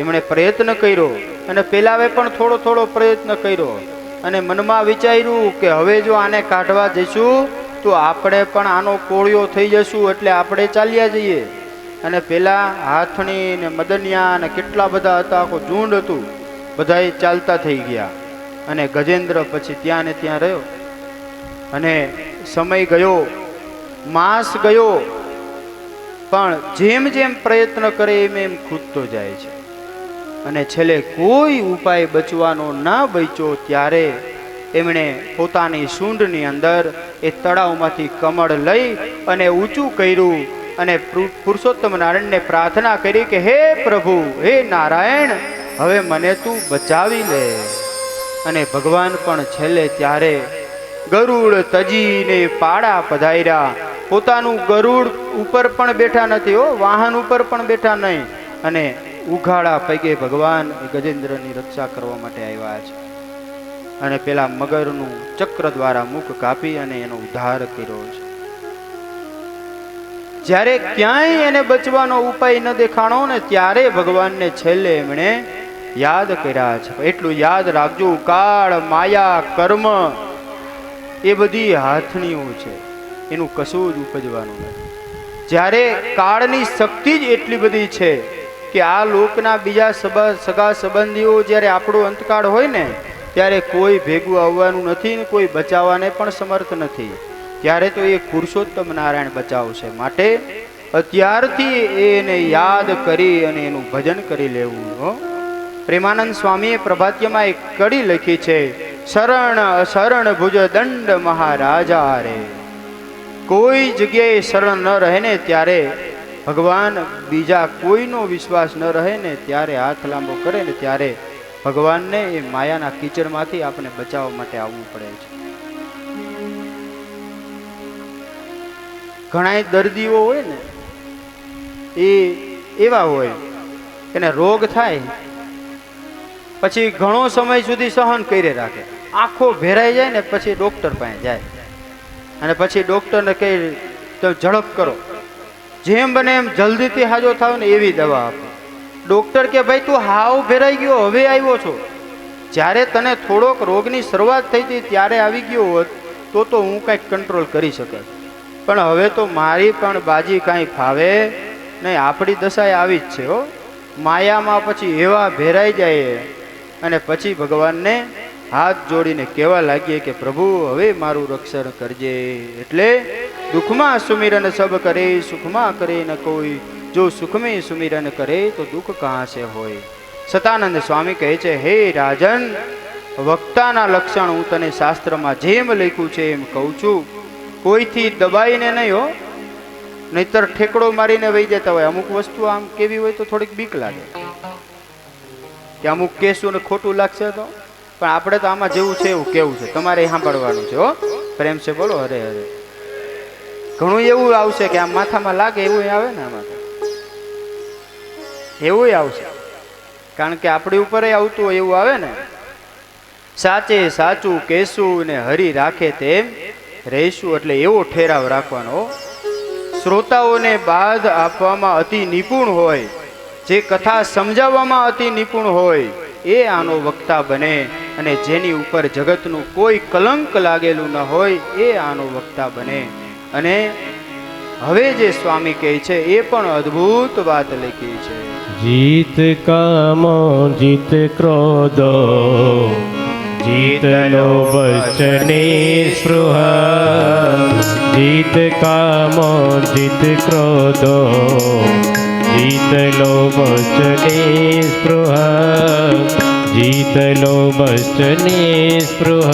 એમણે પ્રયત્ન કર્યો અને પેલાવે પણ થોડો થોડો પ્રયત્ન કર્યો અને મનમાં વિચાર્યું કે હવે જો આને કાઢવા જઈશું તો આપણે પણ આનો કોળિયો થઈ જશું, એટલે આપણે ચાલ્યા જઈએ. અને પેલા હાથણી ને મદનિયા ને કેટલા બધા હતા, આખું ઝુંડ હતું, બધાય ચાલતા થઈ ગયા. અને ગજેન્દ્ર પછી ત્યાં ને ત્યાં રહ્યો. અને સમય ગયો, માસ ગયો, પણ જેમ જેમ પ્રયત્ન કરે એમ ખૂદતો જાય છે. અને છેલ્લે કોઈ ઉપાય બચવાનો ના બચ્યો ત્યારે એમણે પોતાની સૂંઢની અંદર એ તળાવમાંથી કમળ લઈ અને ઊંચું કર્યું અને પુરુષોત્તમ નારાયણને પ્રાર્થના કરી કે હે પ્રભુ, હે નારાયણ, હવે મને તું બચાવી લે. અને ભગવાન પણ છેલ્લે ત્યારે ગરુડ તજીને પાડા પધાર્યા. પોતાનું ગરુડ ઉપર પણ બેઠા નથી, હો, વાહન ઉપર પણ બેઠા નહીં, અને ઉઘાડા પગે ભગવાન ગજેન્દ્રની રક્ષા કરવા માટે આવ્યા છે. અને પેલા મગરનું ચક્ર દ્વારા મુખ કાપી અને એનો ઉદ્ધાર કર્યો છે. જ્યારે ક્યાંય એને બચવાનો ઉપાય ન દેખાણો ને ત્યારે ભગવાનને છેલ્લે એમણે યાદ કર્યા છે. એટલું યાદ રાખજો, કાળ, માયા, કર્મ એ બધી હાથણીઓ છે, એનું કશું જ ઉપજવાનું નથી. જ્યારે કાળની શક્તિ જ એટલી બધી છે કે આ લોકના બીજા સગા સંબંધીઓ જ્યારે આપણો અંતકાળ હોય ને ત્યારે કોઈ ભેગું આવવાનું નથી, કોઈ બચાવવાને પણ સમર્થ નથી. ત્યારે તો એ પુરુષોત્તમ નારાયણ બચાવશે. માટે અત્યારથી એને યાદ કરી અને એનું ભજન કરી લેવું. પ્રેમાનંદ સ્વામીએ પ્રભાત્યમાં એક કડી લખી છે, શરણ અશરણ ભુજ દંડ મહારાજા રે. કોઈ જગ્યાએ શરણ ન રહે ને ત્યારે ભગવાન, બીજા કોઈનો વિશ્વાસ ન રહે ને ત્યારે હાથ લાંબો કરે ને ત્યારે ભગવાનને એ માયાના કીચડમાંથી આપણે બચાવવા માટે આવવું પડે છે. ઘણા દર્દીઓ હોય ને એ એવા હોય, એને રોગ થાય પછી ઘણો સમય સુધી સહન કરી રાખે, આંખો ભેરાઈ જાય ને પછી ડોક્ટર પાસે જાય અને પછી ડોક્ટરને કહે તો ઝડપ કરો, જેમ બને એમ જલ્દીથી હાજો થાવ ને એવી દવા આપો. ડૉક્ટર કે ભાઈ તું હાવ ભેરાઈ ગયો, હવે આવ્યો છો. જ્યારે તને થોડોક રોગની શરૂઆત થઈ હતી ત્યારે આવી ગયો હોત તો હું કંઈક કંટ્રોલ કરી શકત, પણ હવે તો મારી પણ બાજી કાંઈ ફાવે નહીં. આપણી દશાએ આવી જ છે હો. માયામાં પછી એવા ભેરાઈ જાય અને પછી ભગવાનને હાથ જોડીને કહેવા લાગીએ કે પ્રભુ હવે મારું રક્ષણ કરજે. એટલે દુઃખમાં સુમિરન સબ કરે, સુખમાં કરે ન કોઈ, જો સુખમાં સુમિરન કરે તો દુઃખ કહાં સે હોય. સતાનંદ સ્વામી કહે છે, હે રાજન, વક્તાના લક્ષણ હું તને શાસ્ત્રમાં જેમ લખ્યું છે એમ કહું છું. કોઈથી દબાઈને નહીં હો, નહીતર ઠેકડો મારીને વહી જતા હોય. અમુક વસ્તુ આમ કેવી હોય તો થોડીક બીક લાગે કે અમુક કેસું ને ખોટું લાગશે તો, પણ આપણે તો આમાં જેવું છે એવું કેવું છે, તમારે સાંભળવાનું છે હો. પ્રેમ છે બોલો હરે હરે. ઘણું એવું આવશે કે આમ માથામાં લાગે એવું આવે ને, આમાં એવું આવશે, કારણ કે આપણી ઉપર આવતું હોય એવું આવે ને. સાચે સાચું કહેશું ને હરી રાખે તેમ રહીશું, એટલે એવો ઠેરાવ રાખવાનો. શ્રોતાઓને બાદ આપવામાં અતિ નિપુણ હોય, જે કથા સમજાવવામાં અતિ નિપુણ હોય એ આનો વક્તા બને, અને જેની ઉપર જગતનું કોઈ કલંક લાગેલું ન હોય એ આનો વક્તા બને. અને હવે જે સ્વામી કહે છે એ પણ અદ્ભુત વાત લખી છે. જીત કામો જીત ક્રોધો, જીત લોભ સ્પૃહ, જીત કામો જીત ક્રોધો, જીત લોભ સ્પૃહ, જીત લોભ સ્પૃહ.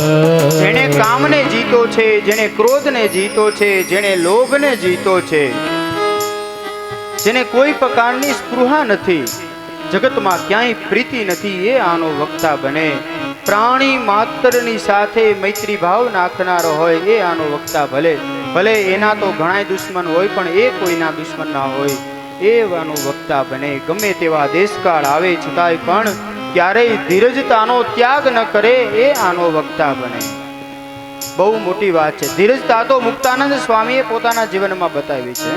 જેણે કામને જીતો છે, જેણે ક્રોધને જીતો છે, જેણે લોભને જીતો છે, જેને કોઈ પ્રકારની સ્પૃહા નથી, જગતમાં ક્યાંય પ્રીતિ નથી, એ આનો વક્તા બને. પ્રાણી માત્રની સાથે મૈત્રી ભાવ નાખનારો હોય એ આનો વક્તા ભલે ભલે એના તો ઘણાય દુશ્મન હોય પણ એ કોઈના દુશ્મન ના હોય એ આનો વક્તા બને. ગમે તેવા દેશકાળ આવે છતાંય પણ ક્યારેય ધીરજતાનો ત્યાગ ન કરે એ આનો વક્તા બને. બહુ મોટી વાત છે. ધીરજતા તો મુક્તાનંદ સ્વામીએ પોતાના જીવનમાં બતાવી છે.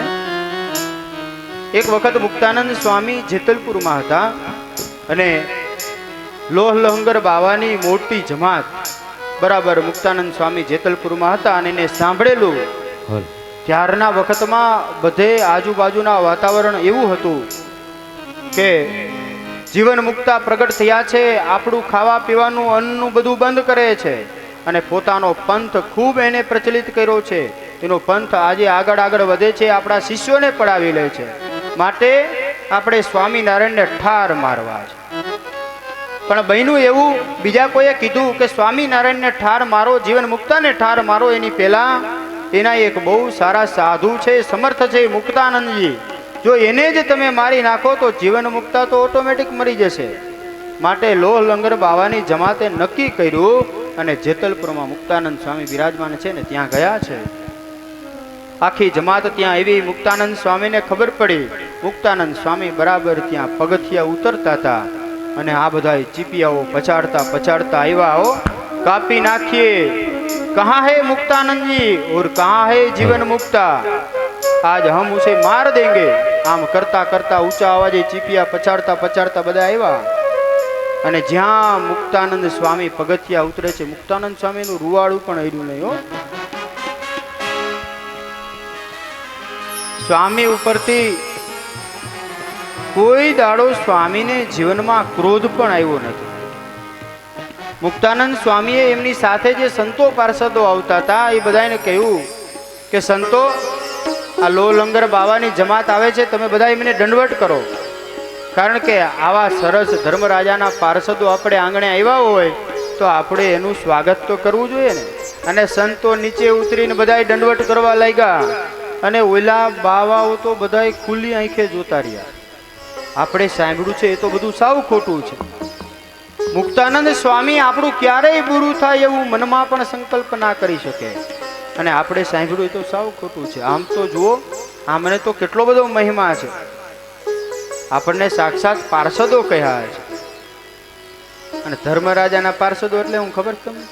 એક વખત મુક્તાનંદ સ્વામી જેતલપુરમાં હતા અને લોહ લહંગર બાવાની મોટી જમાત બરાબર મુક્તાનંદ સ્વામી જેતલપુરમાં હતા અને એને સાંભળેલું. ત્યારના વખતમાં બધે આજુબાજુના વાતાવરણ એવું હતું કે જીવન મુક્તા પ્રગટ થયા છે, આપણું ખાવા પીવાનું અન્નનું બધું બંધ કરે છે અને પોતાનો પંથ ખૂબ એને પ્રચલિત કર્યો છે. એનો પંથ આજે આગળ આગળ વધે છે, આપણા શિષ્યોને પડાવી લે છે. માટે આપણે સ્વામિનારાયણને ઠાર મારવા છે. પણ બન્યું એવું, બીજા કોઈએ કીધું કે સ્વામિનારાયણને ઠાર મારો, જીવન મુક્તાને ઠાર મારો. એની પહેલા એના એક બહુ સારા સાધુ છે, સમર્થ છે, મુક્તાનંદજી. જો એને જ તમે મારી નાખો તો જીવન મુક્તા તો ઓટોમેટિક મરી જશે. માટે લોહ લંગર બાવાની જમાતે નક્કી કર્યું અને જેતલપુરમાં મુક્તાનંદ સ્વામી બિરાજમાન છે ને ત્યાં ગયા છે. આખી જમાત ત્યાં આવી. મુક્તાનંદ સ્વામીને ખબર પડી. મુક્તાનંદ સ્વામી બરાબર ત્યાં પગથિયા ઉતરતા હતા અને આ બધા ચીપિયાઓ પછાડતા પછાડતા આવ્યા. હો કાપી નાખીએ, કહા હે મુક્તાનંદ जी और कहाँ है जीवन मुक्ता, आज हम उसे मार देंगे. આમ કરતા કરતા ઊંચા અવાજે ચીપિયા પછાડતા પછાડતા બધા આવ્યા અને જ્યાં મુક્તાનંદ સ્વામી પગથિયા ઉતરે છે, મુક્તાનંદ સ્વામીનું રૂવાડું પણ હર્યું નહીં. હો સ્વામી ઉપરથી કોઈ દાડો સ્વામીને જીવનમાં ક્રોધ પણ આવ્યો નથી. મુક્તાનંદ સ્વામીએ એમની સાથે જે સંતો પાર્ષદો આવતા હતા એ બધાને કહ્યું કે સંતો, આ લો લંગર બાવાની જમાત આવે છે, તમે બધા એમને દંડવટ કરો. કારણ કે આવા સરસ ધર્મરાજાના પાર્ષદો આપણે આંગણે આવ્યા હોય તો આપણે એનું સ્વાગત તો કરવું જોઈએ ને. અને સંતો નીચે ઉતરીને બધા દંડવટ કરવા લાગ્યા અને ઓલા બાવાઓ તો બધા ખુલ્લી આંખે જોતા રહ્યા. આપણે સાંભળ્યું છે એ તો બધું સાવ ખોટું છે. મુક્તાનંદ સ્વામી આપણું ક્યારેય પૂરું થાય એવું મનમાં પણ સંકલ્પ ના કરી શકે અને આપણે સાંભળ્યું તો સાવ ખોટું છે. આમ તો જુઓ, આમને તો કેટલો બધો મહિમા છે. આપણને સાક્ષાત પાર્ષદો કહ્યા છે. અને ધર્મરાજાના પાર્ષદો એટલે હું ખબર તમને?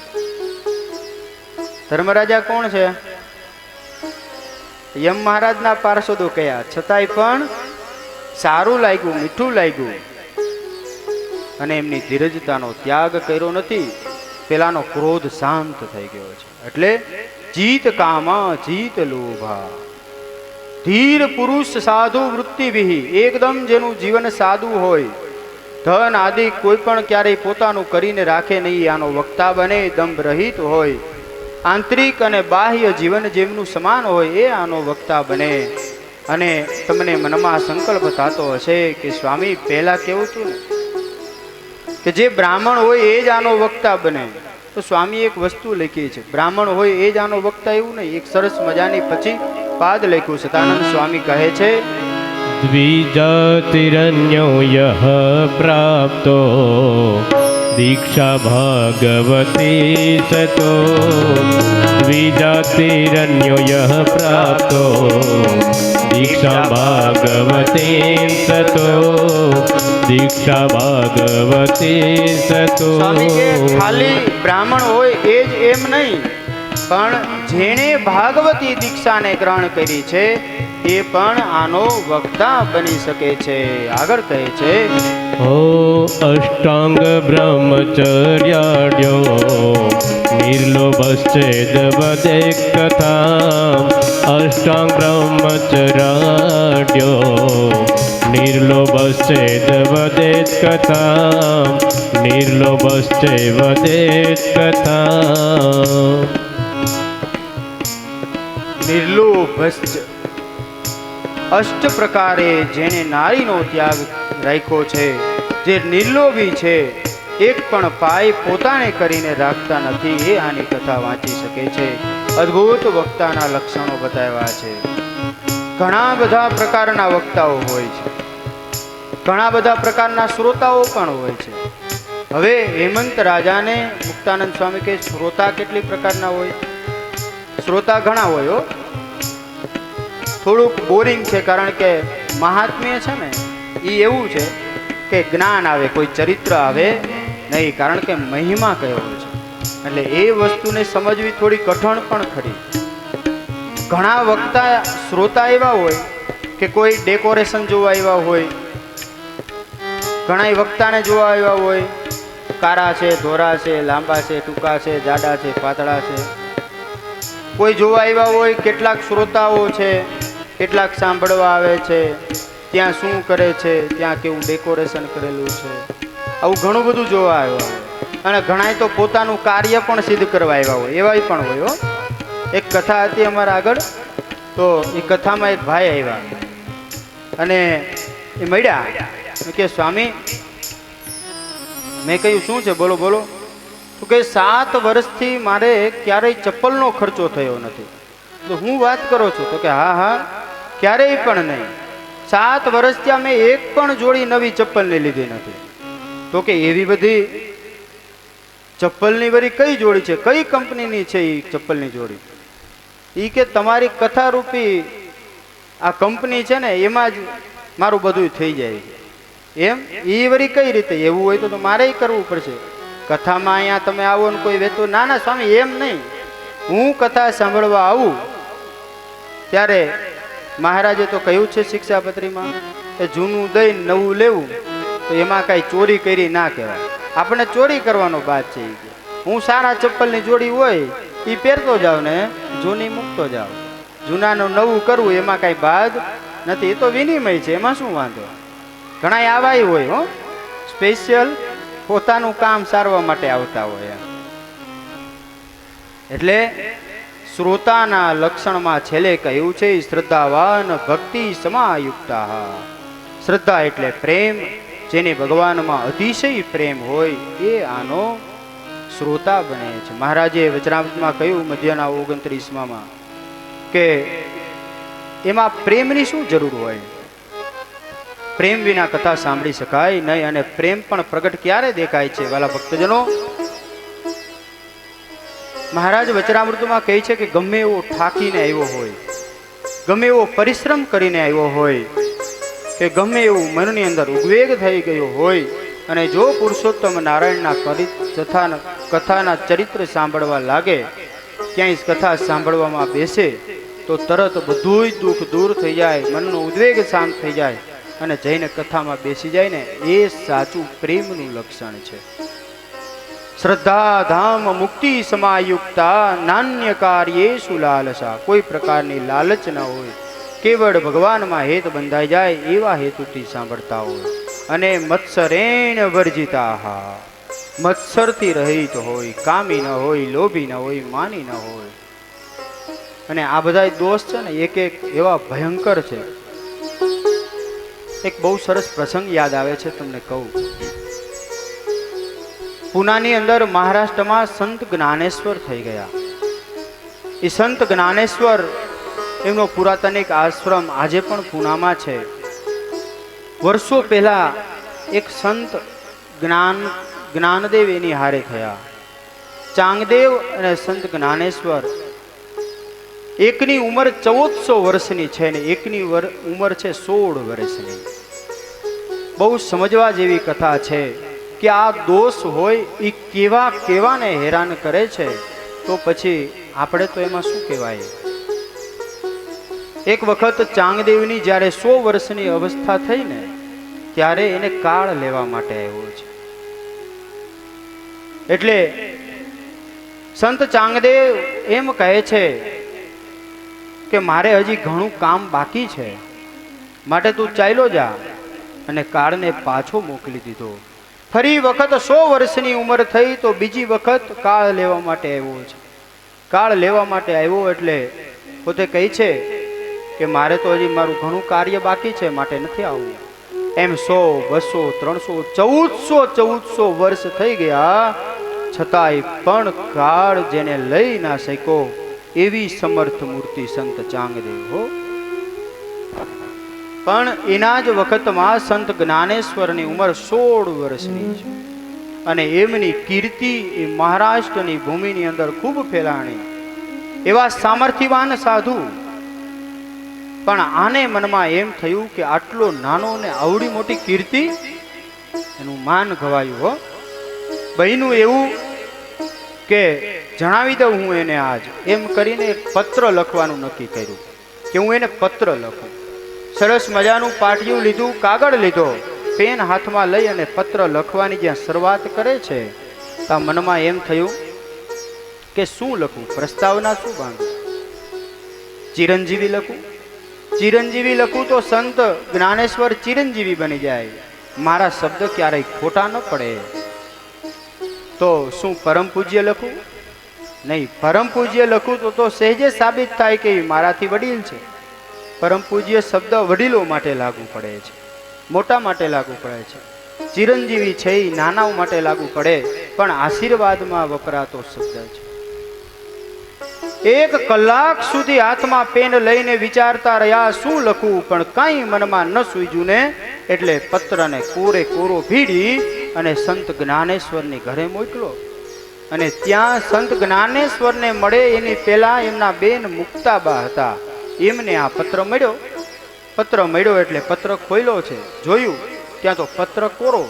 ધર્મરાજા કોણ છે? યમ મહારાજના પાર્ષદો કયા છતાંય પણ સારું લાગ્યું, મીઠું લાગ્યું, અને એમની ધીરજતાનો ત્યાગ કર્યો નથી. પેલાનો ક્રોધ શાંત થઈ ગયો છે. એટલે જીત કામા જીત લોભા, ધીર પુરુષ સાધુ વૃત્તિ વિહી, એકદમ જેનું જીવન સાદું હોય, ધન આદિ કોઈ પણ ક્યારેય પોતાનું કરીને રાખે નહીં, આનો વક્તા બને, દંભ રહિત હોય, આંતરિક અને બાહ્ય જીવન જેમનું સમાન હોય એ આનો વક્તા બને. અને તમને મનમાં સંકલ્પ થતો હશે કે સ્વામી પહેલા કેવું હતું ને કે જે બ્રાહ્મણ હોય એ જ આનો વક્તા બને. તો સ્વામી એક વસ્તુ લખી છે, બ્રાહ્મણ હોય એ જ આનો વક્તા એવું નહીં. એક સરસ મજાની પછી પાદ લખ્યું છે. સતાનંદ સ્વામી કહે છે દ્વિજાતિરન્યો યહ પ્રાપ્તો દીક્ષા ભાગવતી સતો, દ્વિજાતિરન્યો યહ પ્રાપ્તો દીક્ષા ભાગવતી સતો, દીક્ષા ભાગવતી સતો. સ્વામી કે ખાલી બ્રાહ્મણ હોય એ જ એમ નહીં, પણ જેણે ભાગવતી દીક્ષાને ગ્રહણ કરી છે એ પણ આનો વક્તા બની શકે છે. આગળ કહે છે ઓ અષ્ટાંગ બ્રહ્મચર્યાડ્યો નિર્લોભશ્ચેદ વદે કથા, અષ્ટાંગ બ્રહ્મચર્યાડ્યો નિર્લોભશ્ચેદ વદે કથા, નિર્લોભશ્ચે વદે કથા. નિર્લોભશ્ચ અષ્ટ પ્રકારે જેને નારીનો ત્યાગ રાખ્યો છે, જે નિર્લોભી છે, એક પણ પાય પોતાને કરીને રાખતા નથી, એ આની કથા વાંચી શકે છે. અદ્ભુત વક્તાના લક્ષણો બતાવ્યા છે. ઘણા બધા પ્રકારના વક્તાઓ હોય છે, ઘણા બધા પ્રકારના શ્રોતાઓ પણ હોય છે. હવે હેમંત રાજાને મુક્તાનંદ સ્વામી કે શ્રોતા કેટલી પ્રકારના હોય? શ્રોતા ઘણા હોય હો. થોડુંક બોરિંગ છે, કારણ કે મહાત્મ્ય છે ને એ એવું છે કે જ્ઞાન આવે, કોઈ ચરિત્ર આવે નહીં, કારણ કે મહિમા કયો છે. એટલે એ વસ્તુને સમજવી થોડી કઠણ પણ ખરી. ઘણા વક્તા શ્રોતા એવા હોય કે કોઈ ડેકોરેશન જોવા આવ્યા હોય, ઘણા વક્તાને જોવા આવ્યા હોય, કારા છે, ધોરા છે, લાંબા છે, ટૂંકા છે, જાડા છે, પાતળા છે, કોઈ જોવા આવ્યા હોય. કેટલાક શ્રોતાઓ છે, કેટલાક સાંભળવા આવે છે, ત્યાં શું કરે છે, ત્યાં કેવું ડેકોરેશન કરેલું છે, આવું ઘણું બધું જોવા આવ્યા હોય. અને ઘણાય તો પોતાનું કાર્ય પણ સિદ્ધ કરવા આવ્યા હોય, એવા પણ હોય હો. એક કથા હતી અમારા આગળ, તો એ કથામાં એક ભાઈ આવ્યા અને એ મળ્યા કે સ્વામી, મેં કહ્યું શું છે, બોલો બોલો. તો કે 7 વર્ષથી મારે ક્યારેય ચપ્પલનો ખર્ચો થયો નથી. તો હું વાત કરો છો? તો કે હા હા, ક્યારેય પણ નહીં. 7 વર્ષ ત્યાં મેં એક પણ જોડી નવી ચપ્પલની લીધી નથી. તો કે એવી બધી ચપ્પલની વળી કઈ જોડી છે, કઈ કંપનીની છે એ ચપ્પલની જોડી? એ કે તમારી કથારૂપી આ કંપની છે ને એમાં જ મારું બધું થઈ જાય. એમ? એ વળી કઈ રીતે? એવું હોય તો મારે કરવું પડશે. કથામાં અહીંયા તમે આવો ને કોઈ વેતો? ના ના સ્વામી એમ નહીં, હું કથા સાંભળવા આવું ત્યારે મહારાજે તો કહ્યું છે શિક્ષાપત્રીમાં કે જૂનું દઈને નવું લેવું, તો એમાં કાંઈ ચોરી કરી ના કહેવાય. આપણે ચોરી કરવાનો બાદ છે. હું સારા ચપ્પલની જોડી હોય એ પહેરતો જાઉં ને જૂની મૂકતો જાઉં. જૂનાનું નવું કરવું એમાં કાંઈ બાદ નથી, એ તો વિનિમય છે, એમાં શું વાંધો. ઘણા આવાય હોય હો, સ્પેશિયલ પોતાનું કામ સારવા માટે આવતા હોય. એટલે શ્રોતાના લક્ષણમાં છેલ્લે કહ્યું છે શ્રદ્ધાવાન ભક્તિ સમાયુક્તા. શ્રદ્ધા એટલે પ્રેમ, જેને ભગવાનમાં અતિશય પ્રેમ હોય એ આનો શ્રોતા બને છે. મહારાજે વચનામૃતમાં કહ્યું મધ્યના 29માં કે એમાં પ્રેમની શું જરૂર હોય? પ્રેમ વિના કથા સાંભળી શકાય નહીં. અને પ્રેમ પણ પ્રગટ ક્યારે દેખાય છે વાલા ભક્તજનો? મહારાજ વચનામૃતમાં કહે છે કે ગમે એવો થાકીને આવ્યો હોય, ગમે એવો પરિશ્રમ કરીને આવ્યો હોય, કે ગમે એવું મનની અંદર ઉદ્વેગ થઈ ગયો હોય, અને જો પુરુષોત્તમ નારાયણના કથાના ચરિત્ર સાંભળવા લાગે, ક્યાંય કથા સાંભળવામાં બેસે, તો તરત બધુંય દુઃખ દૂર થઈ જાય, મનનો ઉદ્વેગ શાંત થઈ જાય અને જઈને કથામાં બેસી જાય ને એ સાચું પ્રેમનું લક્ષણ છે. શ્રદ્ધા ધામ મુક્તિ સમાયુક્તા નાન્ય કાર્યેષુ લાલસા. કોઈ પ્રકારની લાલચ ન હોય, કેવળ ભગવાનમાં હેત બંધાઈ જાય એવા હેતુથી સાંભળતા હોય. અને મત્સરેણ વર્જિતા, મત્સરથી રહિત હોય, કામી ન હોય, લોભી ન હોય, માની ન હોય. અને આ બધા દોષ છે ને એક એક એવા ભયંકર છે. એક બહુ સરસ પ્રસંગ યાદ આવે છે, તમને કહું. પૂનાની અંદર મહારાષ્ટ્રમાં સંત જ્ઞાનેશ્વર થઈ ગયા. એ સંત જ્ઞાનેશ્વર એમનો પુરાતનિક આશ્રમ આજે પણ પૂનામાં છે. વર્ષો પહેલા એક સંત જ્ઞાનદેવ એની હારે થયા. ચાંગદેવ અને સંત જ્ઞાનેશ્વર એકની ઉંમર 1400 વર્ષની છે ને એકની ઉંમર છે 16 વર્ષની. બહુ સમજવા જેવી કથા છે કે આ દોષ હોય એ કેવા કેવાને હેરાન કરે છે, તો પછી આપણે તો એમાં શું કહેવાય. એક વખત ચાંગદેવની જ્યારે 100 વર્ષની અવસ્થા થઈ ને ત્યારે એને કાળ લેવા માટે આવ્યો છે. એટલે સંત ચાંગદેવ એમ કહે છે કે મારે હજી ઘણું કામ બાકી છે, માટે તું ચાલ્યો જા. અને કાળને પાછો મોકલી દીધો. ફરી વખત 100 વર્ષની ઉંમર થઈ તો બીજી વખત કાળ લેવા માટે આવ્યો છે. કાળ લેવા માટે આવ્યો એટલે પોતે કહે છે કે મારે તો હજી મારું ઘણું કાર્ય બાકી છે, માટે નથી આવવું. એમ 100, 200, 300, 1400 વર્ષ થઈ ગયા, છતાંય પણ કાળ જેને લઈ ના શક્યો એવી સમર્થ મૂર્તિ સંત ચાંગદેવ હો. પણ એના જ વખતમાં સંત જ્ઞાનેશ્વરની ઉંમર 16 વર્ષની છે અને એમની કીર્તિ એ મહારાષ્ટ્રની ભૂમિની અંદર ખૂબ ફેલાણી. એવા સામર્થ્યવાન સાધુ. પણ આને મનમાં એમ થયું કે આટલો નાનો ને આવડી મોટી કીર્તિ, એનું માન ગવાયું હો. બહેનું એવું કે જણાવી દઉં હું એને આજ, એમ કરીને એક પત્ર લખવાનું નક્કી કર્યું કે હું એને પત્ર લખું. સરસ મજાનું પાટિયું લીધું, કાગળ લીધો, પેન હાથમાં લઈ અને પત્ર લખવાની જ્યાં શરૂઆત કરે છે ત્યાં મનમાં એમ થયું કે શું લખું, પ્રસ્તાવના શું બાંધું. ચિરંજીવી લખું. ચિરંજીવી લખું તો સંત જ્ઞાનેશ્વર ચિરંજીવી બની જાય, મારા શબ્દ ક્યારેય ખોટા ન પડે. તો શું પરમ પૂજ્ય લખું? નહીં, પરમ પૂજ્ય લખું તો સહેજે સાબિત થાય કે મારાથી વડીલ છે. પરમ પૂજ્ય શબ્દ વડીલો માટે લાગુ પડે છે, મોટા માટે લાગુ પડે છે. ચિરંજીવી છે એ નાનાઓ માટે લાગુ પડે, પણ આશીર્વાદમાં વપરાતો શબ્દ છે. 1 કલાક સુધી હાથમાં પેન લઈને વિચારતા રહ્યા શું લખવું, પણ કાંઈ મનમાં ન સૂઝ્યું ને એટલે પત્રને કોરે કોરો ભીડી અને સંત જ્ઞાનેશ્વરની ઘરે મોકલો. અને ત્યાં સંત જ્ઞાનેશ્વરને મળે એની પહેલા એમના બેન મુક્તાબા હતા, એમને આ પત્ર મળ્યો. પત્ર મળ્યો એટલે પત્ર ખોલ્યો છે, જોયું ત્યાં તો પત્ર કોરો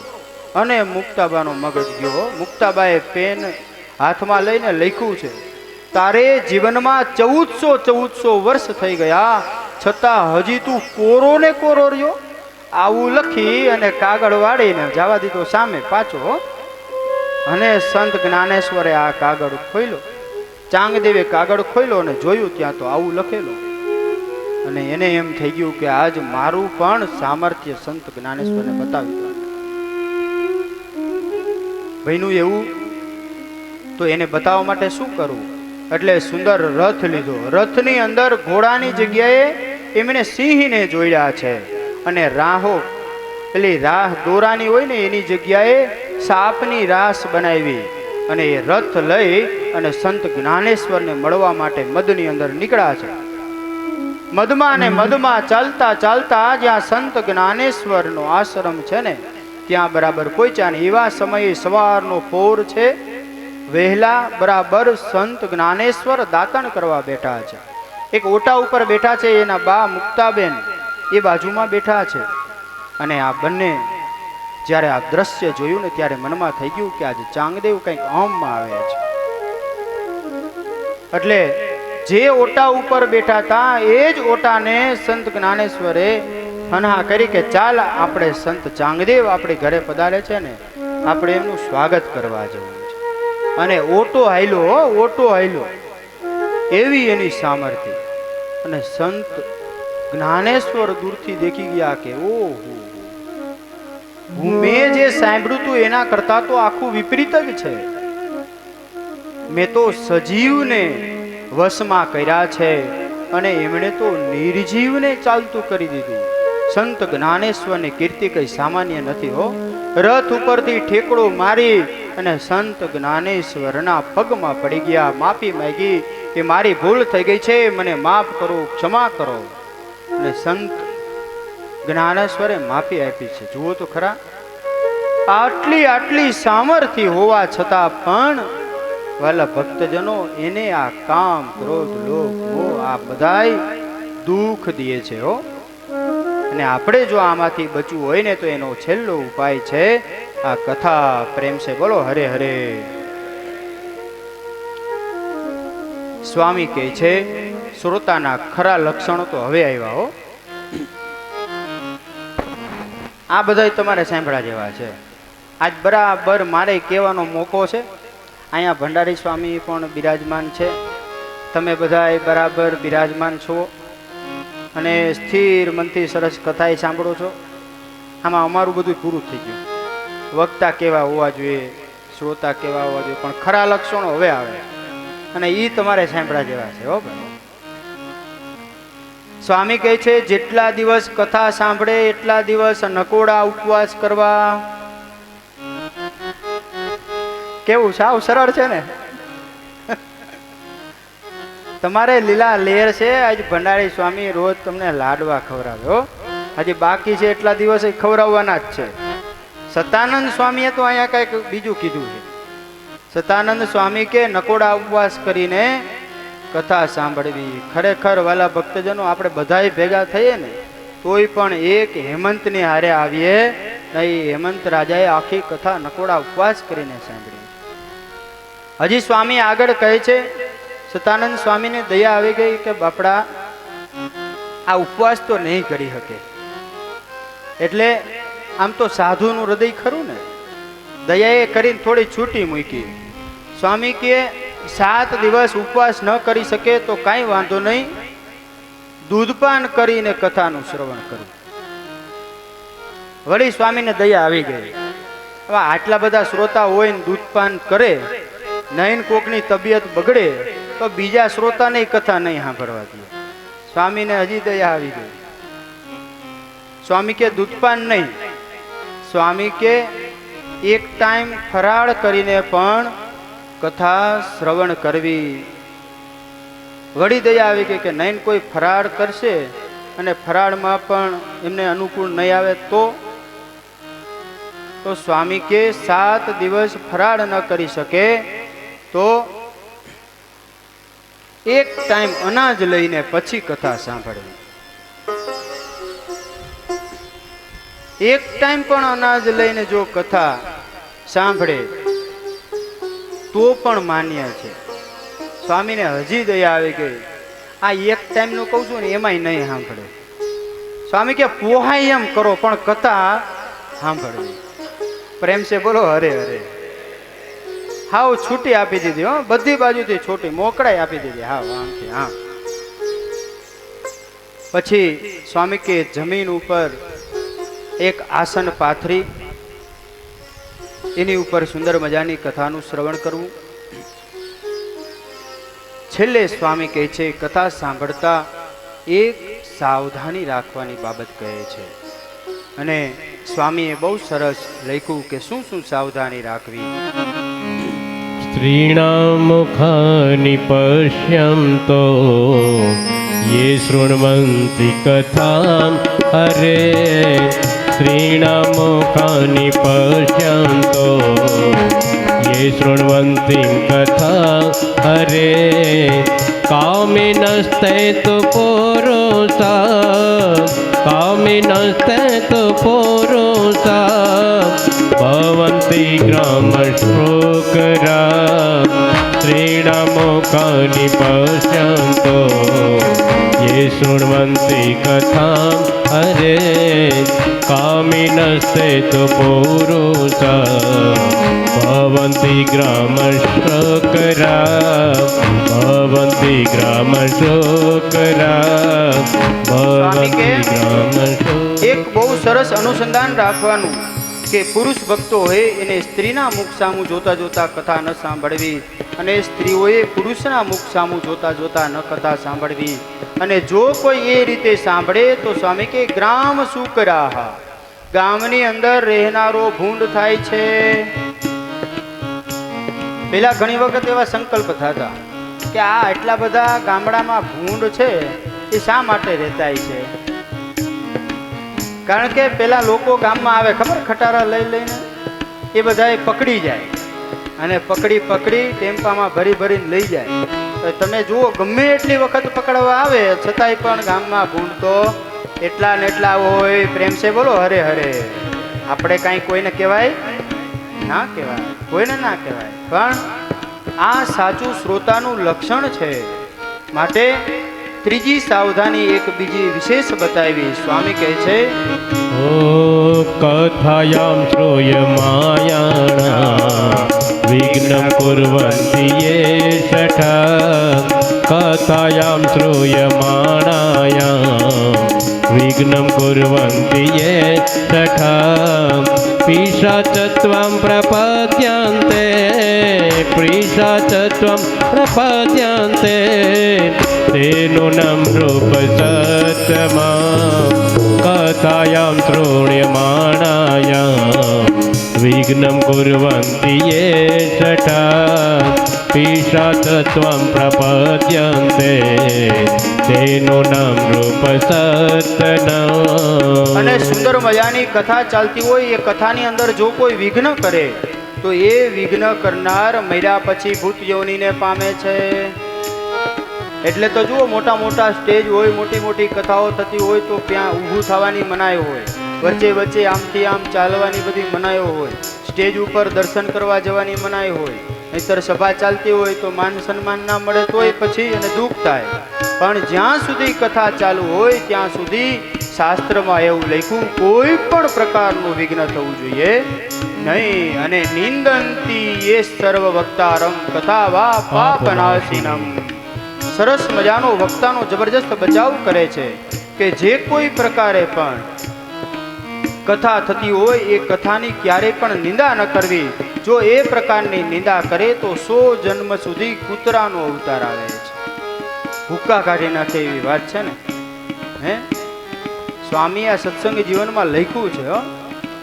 અને મુક્તાબાનો મગજ ગયો. મુક્તાબાએ પેન હાથમાં લઈને લખ્યું છે, તારે જીવનમાં 1400 વર્ષ થઈ ગયા, છતાં હજી તું કોરો ને કોરો રહ્યો. આવું લખી અને કાગળ વાળીને જવા દીધો સામે પાછો. અને સંત જ્ઞાનેશ્વરે આ કાગળ ખોલ્યો. ચાંગદેવે કાગળ ખોલ્યો અને જોયું ત્યાં તો આવું લખેલું. અને એને એમ થઈ ગયું કે આજ મારું પણ સામર્થ્ય સંત જ્ઞાનેશ્વરને બતાવ્યું. ભાઈનું એવું તો એને બતાવવા માટે શું કરવું, એટલે સુંદર રથ લીધો. રથની અંદર ઘોડાની જગ્યાએ એમણે સિંહને જોડ્યા છે અને રાહો પેલી રાહ દોરાની હોય ને એની જગ્યાએ સાપની રાસ બનાવી અને એ રથ લઈ અને સંત જ્ઞાનેશ્વરને મળવા માટે મદની અંદર નીકળ્યા છે. મદમાં ને મદમાં ચાલતા ચાલતા જ્યાં સંત જ્ઞાનેશ્વરનો આશ્રમ છે ને ત્યાં બરાબર પહોંચ્યા ને એવા સમયે સવારનો પોર છે. વહેલા બરાબર સંત જ્ઞાનેશ્વર દાતણ કરવા બેઠા છે. એક ઓટા ઉપર બેઠા છે, એના બા મુક્તાબેન એ બાજુમાં બેઠા છે. અને આ બંને જ્યારે આ દ્રશ્ય જોયું ને ત્યારે મનમાં થઈ ગયું કે આજે ચાંગદેવ કંઈક અહમમાં આવે છે. એટલે જે ઓટા ઉપર બેઠા હતા એ જ ઓટાને સંત જ્ઞાનેશ્વરે અનહા કરી કે ચાલ આપણે સંત ચાંગદેવ આપણી ઘરે પધારે છે ને આપણે એમનું સ્વાગત કરવા જવું છે. અને ઓટો હાલ્યો, ઓટો હાલ્યો, એવી એની સામર્થ્ય. અને સંત જ્ઞાનેશ્વર દૂરથી દેખી ગયા કે ઓહો, મેં જે સાંભળ્યું હતું એના કરતા તો આખું વિપરીત જ છે. મેં તો સજીવને વશમાં કર્યા છે અને એમણે તો નિર્જીવને ચાલતું કરી દીધું. સંત જ્ઞાનેશ્વરની કીર્તિ કઈ સામાન્ય નથી હો. રથ ઉપરથી ઠેકડો મારી અને સંત જ્ઞાનેશ્વરના પગમાં પડી ગયા, માફી માંગી કે મારી ભૂલ થઈ ગઈ છે, મને માફ કરો, ક્ષમા કરો. અને સંત જ્ઞાનેશ્વરે માફી આપી છે. જુઓ તો ખરા, આટલી સામર્થ્ય હોવા છતાં પણ વાલા ભક્તજનો એને આ કામ, ક્રોધ, લોભ, મોહ આ બધાય દુઃખ દે છે હો. અને આપણે જો આમાંથી બચવું હોય ને તો એનો છેલ્લો ઉપાય છે આ કથા. પ્રેમ છે બોલો હરે હરે. સ્વામી કહે છે શ્રોતાના ખરા લક્ષણો તો હવે આવ્યા હો. આ બધા તમારે સાંભળવા જેવા છે. આજ બરાબર મારે કહેવાનો મોકો છે. અહીંયા ભંડારી સ્વામી પણ બિરાજમાન છે, તમે બધા બરાબર બિરાજમાન છો અને સ્થિર મનથી સરસ કથાએ સાંભળો છો. આમાં અમારું બધું પૂરું થઈ ગયું. વક્તા કેવા હોવા જોઈએ, શ્રોતા કેવા હોવા જોઈએ, પણ ખરા લક્ષણો હવે આવે અને એ તમારે સાંભળવા જેવા છે હો ભાઈ. સ્વામી કહે છે જેટલા દિવસ કથા સાંભળે એટલા દિવસ નકોડા ઉપવાસ કરવા. કેવું સાવ સરળ છે ને. તમારે લીલા લેર છે. આજ ભંડારી સ્વામી રોજ તમને લાડવા ખવડાવ્યો, હજી બાકી છે એટલા દિવસ ખવડાવવાના જ છે. સતાનંદ સ્વામીએ તો અહીંયા કંઈક બીજું કીધું છે. સતાનંદ સ્વામી કે નકોડા ઉપવાસ કરીને કથા સાંભળવી. ખરેખર વાલા ભક્તજનો આપણે બધાય ભેગા થઈએ ને તોય પણ એક હેમંતની હારે આવીએ નહીં. હેમંત રાજાએ આખી કથા નકોડા ઉપવાસ કરીને સાંભળી. હજી સ્વામી આગળ કહે છે, સતાનંદ સ્વામીને દયા આવી ગઈ કે બાપડા આ ઉપવાસ તો નહીં કરી શકે. એટલે આમ તો સાધુનું હૃદય ખરું ને, દયાએ કરીને થોડી છૂટી મૂકી. સ્વામી કે 7 દિવસ ઉપવાસ ન કરી શકે તો કાંઈ વાંધો નહીં, દૂધપાન કરીને કથાનું શ્રવણ કરવું. વળી સ્વામીને દયા આવી ગઈ. હવે આટલા બધા શ્રોતા હોય ને દૂધપાન કરે નહીં, કોકની તબિયત બગડે તો બીજા શ્રોતાને કથા નહીં સાંભળવા દે. સ્વામીને હજી દયા આવી ગઈ. સ્વામી કે દૂધપાન નહીં. સ્વામી કે એક ટાઈમ ફરાળ કરીને પણ કથા શ્રવણ કરવી. વળી દયા આવી ગઈ કે નહીં, કોઈ ફરાળ કરશે અને ફરાળમાં પણ એમને અનુકૂળ નહીં આવે તો સ્વામી કે 7 દિવસ ફરાળ ન કરી શકે તો એક ટાઈમ અનાજ લઈને પછી કથા સાંભળવી. એક ટાઈમ પણ અનાજ લઈને જો કથા સાંભળે તો પણ માન્ય છે. સ્વામીને હજી દયા આવી ગઈ. આ એક ટાઈમ નું કહું છું ને એમાંય નહીં સાંભળે. સ્વામી કે પોહાય એમ કરો પણ કથા સાંભળવી. પ્રેમ છે બોલો હરે હરે. હાવ છૂટી આપી દીધી હો, બધી બાજુથી છૂટી મોકળાઈ આપી દીધી. હા આમથી હા. પછી સ્વામી કે જમીન ઉપર એક આસન પાથરી એની ઉપર સુંદર મજાની કથાનું શ્રવણ કરવું. છેલ્લે સ્વામી કહે છે કથા સાંભળતા એક સાવધાની રાખવાની બાબત કહે છે. અને સ્વામીએ બહુ સરસ લખ્યું કે શું શું સાવધાની રાખવી. સ્ત્રીણાં મુખાની પશ્યંતો યે શૃણવન્તિ કથાં હરે. સ્ત્રીણાં મુખાની પશ્યંતો યે શૃણવન્તિ કથાં હરે. કામિનસ્તે તુ પુરુષા કામિનસ્તે તુ પુરુષા ભવન્તિ ગ્રામશ્લોકરા श्रीणामुखानि पश्यन्तो ये शृण्वन्ति कथां हरे कामिनस्ते तु पुरुषा भवन्ति ग्रामशोकरा भवन्ति ग्रामशोकरा भवन्ति ग्रामशोकरा। એક બહુ સરસ અનુસંધાન રાખવાનું કે પુરુષ ભક્તો હોય એને સ્ત્રીના મુખ સામું જોતા જોતા કથા ન સાંભળવી અને સ્ત્રીઓએ પુરુષના મુખ સામું જોતા જોતા ન કથા સાંભળવી અને જો કોઈ એ રીતે સાંભળે તો સ્વામી કે ગ્રામ શુકરાહ ગામની અંદર રહેનારો ભૂંડ થાય છે. પેલા ઘણી વખત એવા સંકલ્પ થતા કે આ એટલા બધા ગામડામાં ભૂંડ છે એ શા માટે રહેતા છે? કારણ કે પેલા લોકો ગામમાં આવે ખબર ખટારા લઈ લઈને એ બધાએ પકડી જાય અને પકડી ટેમ્પામાં ભરીને લઈ જાય. તો તમે જુઓ ગમે એટલી વખત પકડવા આવે છતાંય પણ ગામમાં ભૂંડ તો એટલા ને એટલા હોય. પ્રેમ છે બોલો હરે હરે. આપણે કાંઈ કોઈને કહેવાય ના કહેવાય, કોઈને ના કહેવાય, પણ આ સાચું શ્રોતાનું લક્ષણ છે. માટે ત્રીજી સાવધાની એક બીજી વિશેષ બતાવી. સ્વામી કહે છે ઓ કથાયામ શ્રૂયમાયાણા વિઘ્નં કુર્વન્તિ યે શઠા કથાયામ શ્રૂયમાણાયામ વિઘ્નં કુર્વન્તિ યે શઠા પિશાચત્વં પ્રપદ્યન્તે પિશાચત્વં પ્રપદ્યન્તે તેનું નામ રૂપ સત્તમા કથાયામ શ્રૂયમાણાયામ વિઘ્નં કુર્વન્તિ યે શઠા પિશાચત્વં પ્રપદ્યન્તે તેનું નામ રૂપ સત્તમ. અને સુંદર મજાની કથા ચાલતી હોય એ કથાની અંદર જો કોઈ વિઘ્ન કરે તો એ વિઘ્ન કરનાર મર્યા પછી ભૂત યોનીને પામે છે. એટલે તો જુઓ મોટા મોટા સ્ટેજ હોય, મોટી મોટી કથાઓ થતી હોય તો ત્યાં ઊભું થવાની મનાઈ હોય, વચ્ચે વચ્ચે આમથી આમ ચાલવાની બધી મનાઈઓ હોય, સ્ટેજ ઉપર દર્શન કરવા જવાની મનાઈ હોય. નહીંતર સભા ચાલતી હોય તો માન સન્માન ના મળે તોય પછી અને દુઃખ થાય. પણ જ્યાં સુધી કથા ચાલુ હોય ત્યાં સુધી શાસ્ત્રમાં એવું લખ્યું કોઈ પણ પ્રકારનું વિઘ્ન થવું જોઈએ નહીં. અને નિંદંતી યે સર્વ વક્તારમ કથા વા પાપનાશિનમ. સરસ મજાનો વક્તાનો જબરજસ્ત બચાવ કરે છે કે જે કોઈ પ્રકારે પણ કથા થતી હોય એ કથાની ક્યારેય પણ નિંદા ન કરવી. જો એ પ્રકારની નિંદા કરે તો 100 જન્મ સુધી કૂતરાનો અવતાર આવે છે. ભૂક્કા કાઢી નાખે એવી વાત છે ને. હે સ્વામી આ સત્સંગ જીવનમાં લખ્યું છે.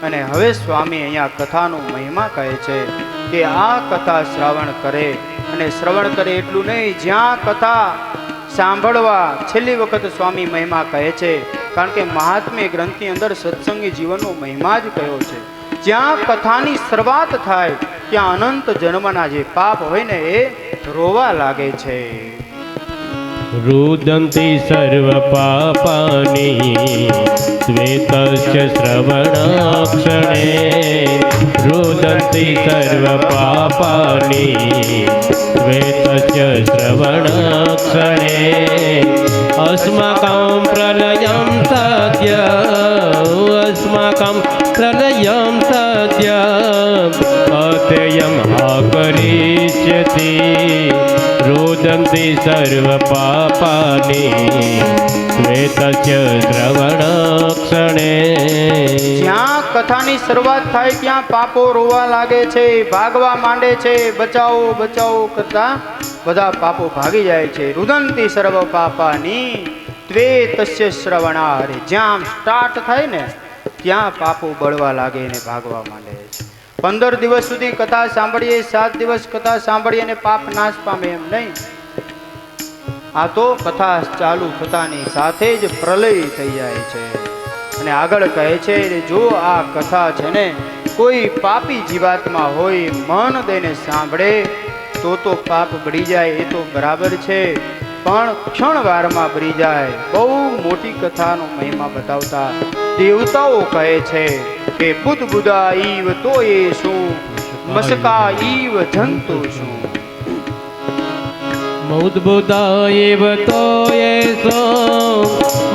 અને હવે સ્વામી અહીંયા કથાનો મહિમા કહે છે કે આ કથા શ્રવણ કરે. અને શ્રવણ કરે એટલું નહીં, જ્યાં કથા સાંભળવા છેલ્લી વખત સ્વામી મહિમા કહે છે. કારણ કે મહાત્મ્ય ગ્રંથની અંદર સત્સંગી જીવનનો મહિમા જ કયો છે. જ્યાં કથાની શરૂઆત થાય ત્યાં અનંત જન્મના જે પાપ હોય ને એ રોવા લાગે છે. रुदन्ति सर्वपापानि श्वेतस्य श्रवणाक्षणे रुदन्ति सर्वपापानि श्वेतस्य श्रवणाक्षणे अस्माकं प्रलयं सद्य अस्माकं प्रलयं सद्य अत्ययं करिष्यति रुदन्ति सर्वपापानि श्वेतस्य श्रवणाक्षणे. જ્યાં કથાની શરૂઆત થાય ત્યાં પાપો રોવા લાગે છે, ભાગવા માંડે છે. બચાવો બચાવો કરતા બધા પાપો ભાગી જાય છે. રુદંતિ સર્વ પાપાની ત્વેતસ્ય શ્રવણારે. જ્યાં સ્ટાર્ટ થાય ને ત્યાં પાપો બળવા લાગે ને ભાગવા માંડે છે. 15 દિવસ સુધી કથા સાંભળીએ, 7 દિવસ કથા સાંભળીએ ને પાપ નાશ પામે એમ નહીં. આ તો કથા ચાલુ થતાની સાથે જ પ્રલય થઈ જાય છે. અને આગળ કહે છે જો આ કથા છે ને કોઈ પાપી જીવાત્મા હોય મન દઈને સાંભળે તો પાપ બળી જાય એ તો બરાબર છે, પણ ક્ષણવારમાં બળી જાય. બહુ મોટી કથાનો મહિમા બતાવતા દેવતાઓ કહે છે કે બુદ્ધ બુદ્ધા ઈવ તો એ શું મસકા ઈવ જંતુ શું. उद्बुधायैव तोयेषु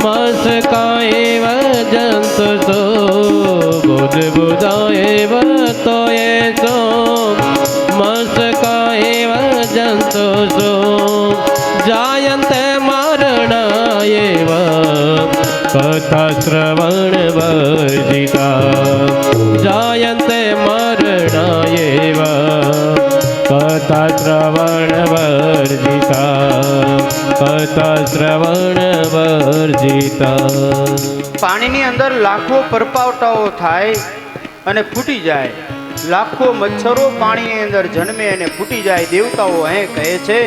मस्कायैव जन्तुषु उद्बुधायैव तोयेषु मस्कायैव जन्तुषु जायन्ते मरणायैव कथाश्रवणवर्जिता जायन्ते मरणायैव कथाश्रवणवर्जिता कथाश्रवणवर्जिता પાણીની અંદર લાખો પરપાવટાઓ થાય અને ફૂટી જાય, લાખો મચ્છરો પાણીની અંદર જન્મે અને ફૂટી જાય. દેવતાઓ અહીં કહે છે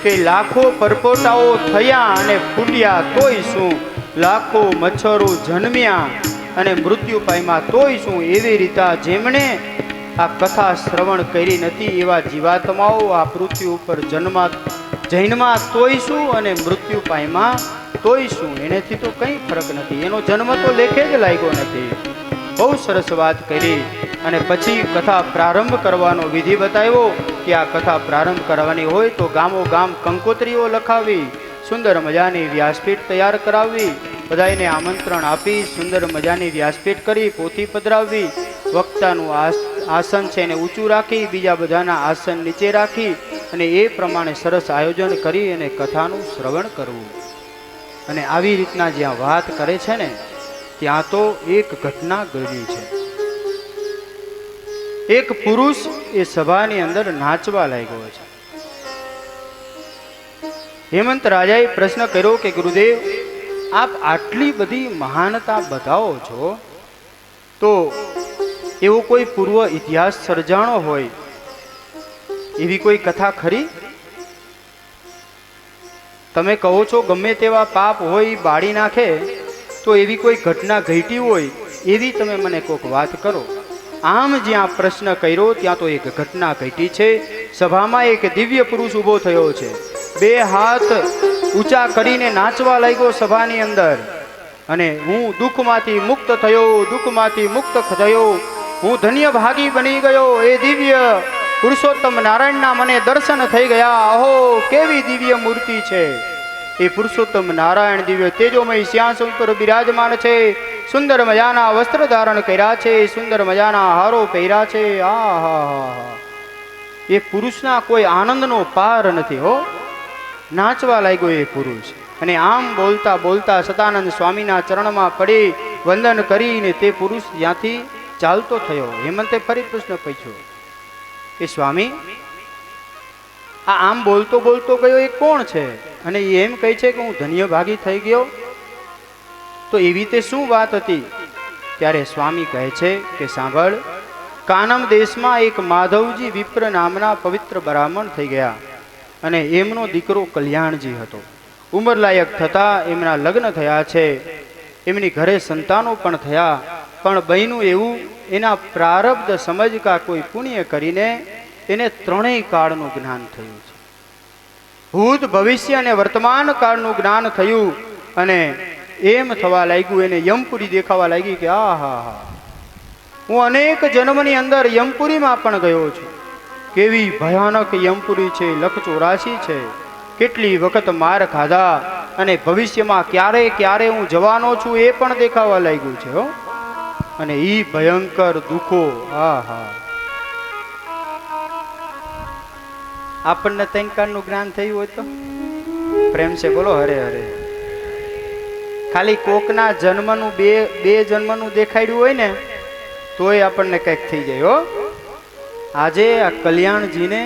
કે લાખો પરપોટાઓ થયા અને ફૂટ્યા તોય શું, લાખો મચ્છરો જન્મ્યા અને મૃત્યુ પામ્યા તોય શું. એવી રીતે જેમણે આ કથા શ્રવણ કરી નથી એવા જીવાત્માઓ આ પૃથ્વી ઉપર જન્મા તોય શું અને મૃત્યુ પામ્યા તોય શું. એનેથી તો કંઈ ફરક નથી, એનો જન્મ તો લેખે જ લાગ્યો નથી. બહુ સરસ વાત કરી. અને પછી કથા પ્રારંભ કરવાનો વિધિ બતાવ્યો કે આ કથા પ્રારંભ કરવાની હોય તો ગામો ગામ કંકોત્રીઓ લખાવી, સુંદર મજાની વ્યાસપીઠ તૈયાર કરાવવી, બધાને આમંત્રણ આપી સુંદર મજાની વ્યાસપીઠ કરી પોથી પધરાવવી, વક્તાનું આસન છે એને ઊંચું રાખી, બીજા બધાના આસન નીચે રાખી અને એ પ્રમાણે સરસ આયોજન કરી અને કથાનું શ્રવણ કરવું. અને આવી રીતના જ્યાં વાત કરે છે ને ત્યાં તો એક ઘટના ઘડી છે. એક પુરુષ એ સભાની અંદર નાચવા લાગ્યો છે. હેમંત રાજાએ પ્રશ્ન કર્યો કે ગુરુદેવ, આપ આટલી બધી મહાનતા બતાવો છો તો એવો કોઈ પૂર્વ ઇતિહાસ સર્જાણો હોય એવી કોઈ કથા ખરી? તમે કહો છો ગમે તેવા પાપ હોય બાળી નાખે, તો એવી કોઈ ઘટના ઘટી હોય એવી તમે મને કોઈક વાત કરો. આમ જ્યાં પ્રશ્ન કર્યો ત્યાં તો એક ઘટના ઘટી છે. સભામાં એક દિવ્ય પુરુષ ઊભો થયો છે, બે હાથ ઊંચા કરીને નાચવા લાગ્યો સભાની અંદર. અને હું દુઃખમાંથી મુક્ત થયો, દુઃખમાંથી મુક્ત થયો, હું ધન્ય ભાગી બની ગયો. એ દિવ્ય પુરુષોત્તમ નારાયણના મને દર્શન થઈ ગયા. અહો કેવી દિવ્ય મૂર્તિ છે એ પુરુષોત્તમ નારાયણ! દિવ્ય તેજોમય સિંહાસન ઉપર બિરાજમાન છે, સુંદર મજાના વસ્ત્ર ધારણ કર્યા છે, સુંદર મજાના હારો પહેર્યા છે. આહા, એ પુરુષના કોઈ આનંદનો પાર નથી હો. નાચવા લાગ્યો એ પુરુષ. અને આમ બોલતા બોલતા સદાનંદ સ્વામીના ચરણમાં પડી વંદન કરીને તે પુરુષ ત્યાંથી ચાલતો થયો. હેમંતે ફરી પ્રશ્ન પૂછ્યો કે સ્વામી, આ આમ બોલતો બોલતો ગયો એ કોણ છે? અને એ એમ કહે છે કે હું ધન્ય ભાગી થઈ ગયો. તો એવી તે શું વાત હતી? ત્યારે સ્વામી કહે છે કે સાંભળ, કાનમ દેશમાં એક માધવજી વિપ્ર નામના પવિત્ર બ્રાહ્મણ થઈ ગયા અને એમનો દીકરો કલ્યાણજી હતો. ઉંમરલાયક થતા એમના લગ્ન થયા છે, એમની ઘરે સંતાનો પણ થયા. પણ બહેનું એવું એના પ્રારબ્ધ સમજ કા કોઈ પુણ્ય કરીને એને ત્રણેય કાળનું જ્ઞાન થયું છે. ભૂત, ભવિષ્ય અને વર્તમાન કાળનું જ્ઞાન થયું. અને એમ થવા લાગ્યું, એને યમપુરી દેખાવા લાગી કે આહા, હું અનેક જન્મની અંદર યમપુરીમાં પણ ગયો છું. કેવી ભયાનક યમપુરી છે, લખ 84 છે. કેટલી વખત માર ખાધા અને ભવિષ્યમાં ક્યારે ક્યારે હું જવાનો છું એ પણ દેખાવા લાગ્યું છે હો. અને ઈ ભયંકર દુઃખો, આહા, આપણને તૈંકારનું જ્ઞાન થયું હોય તો પ્રેમ છે બોલો હરે હરે. ખાલી કોકના જન્મનું બે જન્મનું દેખાડ્યું હોય ને તોય આપણને કંઈક થઈ જાય હો. આજે આ કલ્યાણજીને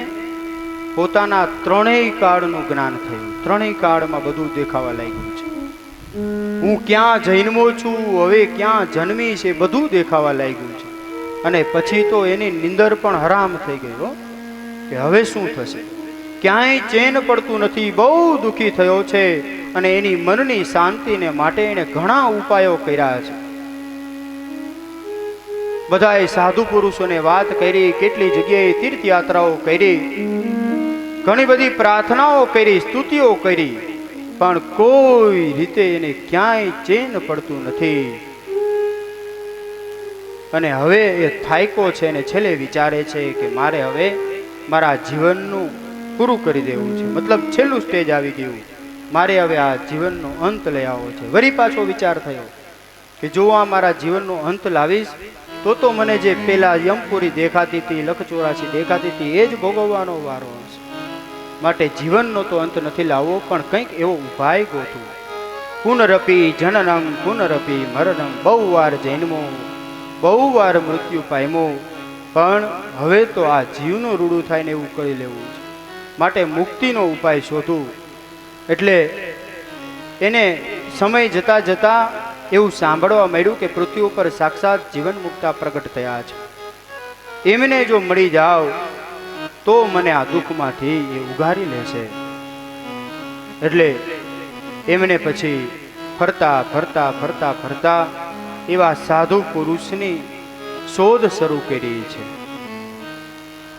પોતાના ત્રણેય કાળનું જ્ઞાન થયું. ત્રણેય કાળમાં બધું દેખાવા લાગ્યું છે. હું ક્યાં જન્મો છું, હવે ક્યાં જન્મી છે, બધું દેખાવા લાગ્યું છે. અને પછી તો એની નિંદર પણ હરામ થઈ ગઈ હો કે હવે શું થશે. ક્યાંય ચેન પડતું નથી, બહુ દુઃખી થયો છે. અને એની મનની શાંતિને માટે એને ઘણા ઉપાયો કર્યા છે. બધાએ સાધુ પુરુષોને વાત કરી, કેટલી જગ્યાએ તીર્થયાત્રાઓ કરી, ઘણી બધી પ્રાર્થનાઓ કરી, સ્તુતિઓ કરી, પણ કોઈ રીતે એને ક્યાંય ચેન પડતું નથી. અને હવે એ થાયકો છે અને છેલ્લે વિચારે છે કે મારે હવે મારા જીવનનું પૂરું કરી દેવું છે, મતલબ છેલ્લું સ્ટેજ આવી ગયું, મારે હવે આ જીવનનો અંત લઈ આવવો છે. વળી પાછો વિચાર થયો કે જો આ મારા જીવનનો અંત લાવીશ તો મને જે પેલા યમપુરી દેખાતી હતી, લખચોરાશી દેખાતી હતી, એ જ ભોગવવાનો વારો હશે. માટે જીવનનો તો અંત નથી લાવવો, પણ કંઈક એવો ઉપાય ગોતું. પુનરપી જનનમ પુનરપી મરણમ, બહુ વાર જન્મો, બહુ વાર મૃત્યુ પામ્યો, પણ હવે તો આ જીવનું રૂડું થાય ને એવું કરી લેવું છે. માટે મુક્તિનો ઉપાય શોધવું. એટલે એને સમય જતા જતા એવું સાંભળવા મળ્યું કે પૃથ્વી ઉપર સાક્ષાત જીવન મુક્તા પ્રગટ થયા છે. એમને જો મળી જાવ તો મને આ દુઃખમાંથી એ ઉગારી લેશે. એટલે એમને પછી ફરતા ફરતા ફરતા ફરતા એવા સાધુ પુરુષની શોધ શરૂ કરી છે.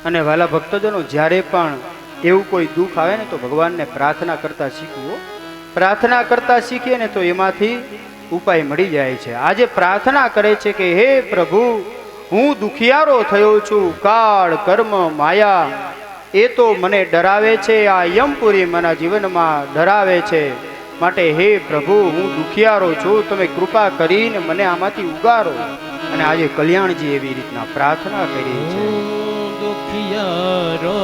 અને વાલા ભક્તજનો, જ્યારે પણ એવું કોઈ દુઃખ આવે ને તો ભગવાનને પ્રાર્થના કરતા શીખવું. પ્રાર્થના કરતા શીખીએ ને તો એમાંથી ઉપાય મળી જાય છે. આજે પ્રાર્થના કરે છે કે હે પ્રભુ, હું દુખિયારો થયો છું, કાળ કર્મ માયા એ તો મને ડરાવે છે, આ યમપુરી મારા જીવનમાં ડરાવે છે. માટે હે પ્રભુ, હું દુખિયારો છું, તમે કૃપા કરીને મને આમાંથી ઉગારો. અને આજે કલ્યાણજી એવી રીતના પ્રાર્થના કરી છે. દુખિયારો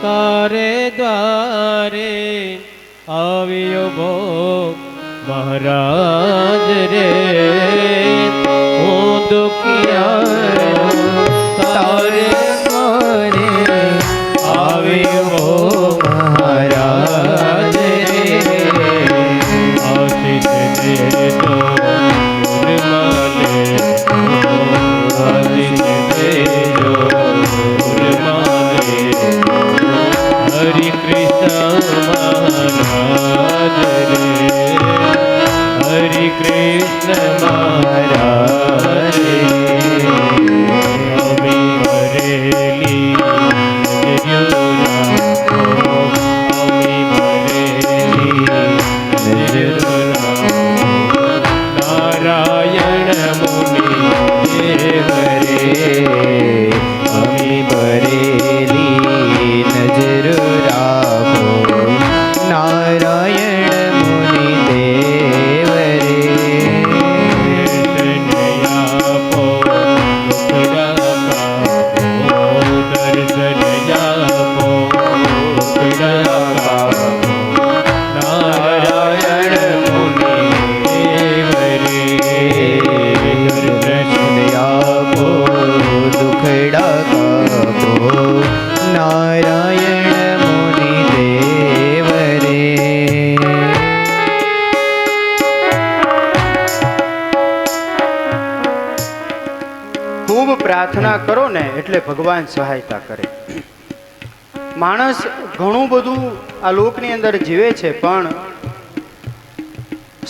તારે દ્વારે આવ્યો ભો મહારાજ રે, હું દુખિયારો તારે દ્વારે આવ્યો મહારાજ રે, આશીષ દેજો ગુરુમાને, આશીષ દેજો ગુરુમાને, હરિ કૃષ્ણ મહારાજ રે, હરિ કૃષ્ણ મહારાજ રે, અમી ભરેલી નજરો રાખો, અમી ભરેલી નજરો રાખો, નારાયણ મુનિ દેવ રે, અમી ભરેલી નજર રાખો, નારાયણ મુનિ દેવ રે. દુખડા કાપો, નારાયણ મુનિ દેવ રે. ખૂબ પ્રાર્થના કરો ને એટલે ભગવાન સહાયતા કરે. માણસ ઘણું બધું આ લોકની અંદર જીવે છે, પણ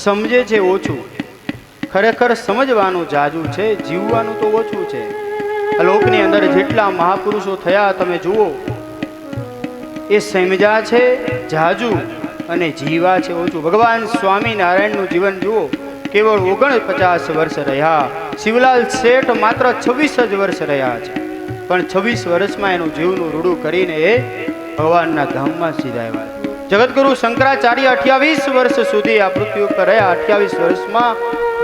સમજે છે ઓછું. ખરેખર સમજવાનું જાજુ છે, જીવવાનું તો ઓછું છે. આ લોકની અંદર જેટલા મહાપુરુષો થયા તમે જુઓ, એ સમજ્યા છે જાજુ અને જીવા છે ઓછું. ભગવાન સ્વામિનારાયણનું જીવન જુઓ, કેવળ 49 વર્ષ રહ્યા. શિવલાલ શેઠ માત્ર 26 જ વર્ષ રહ્યા છે, પણ 26 વર્ષમાં એનું જીવનું રૂડું કરીને એ ભગવાનના ધામમાં સીધા આવ્યા. જગતગુરુ શંકરાચાર્ય 28 વર્ષ સુધી આ પૃથ્વી ઉપર રહ્યા. 28 વર્ષમાં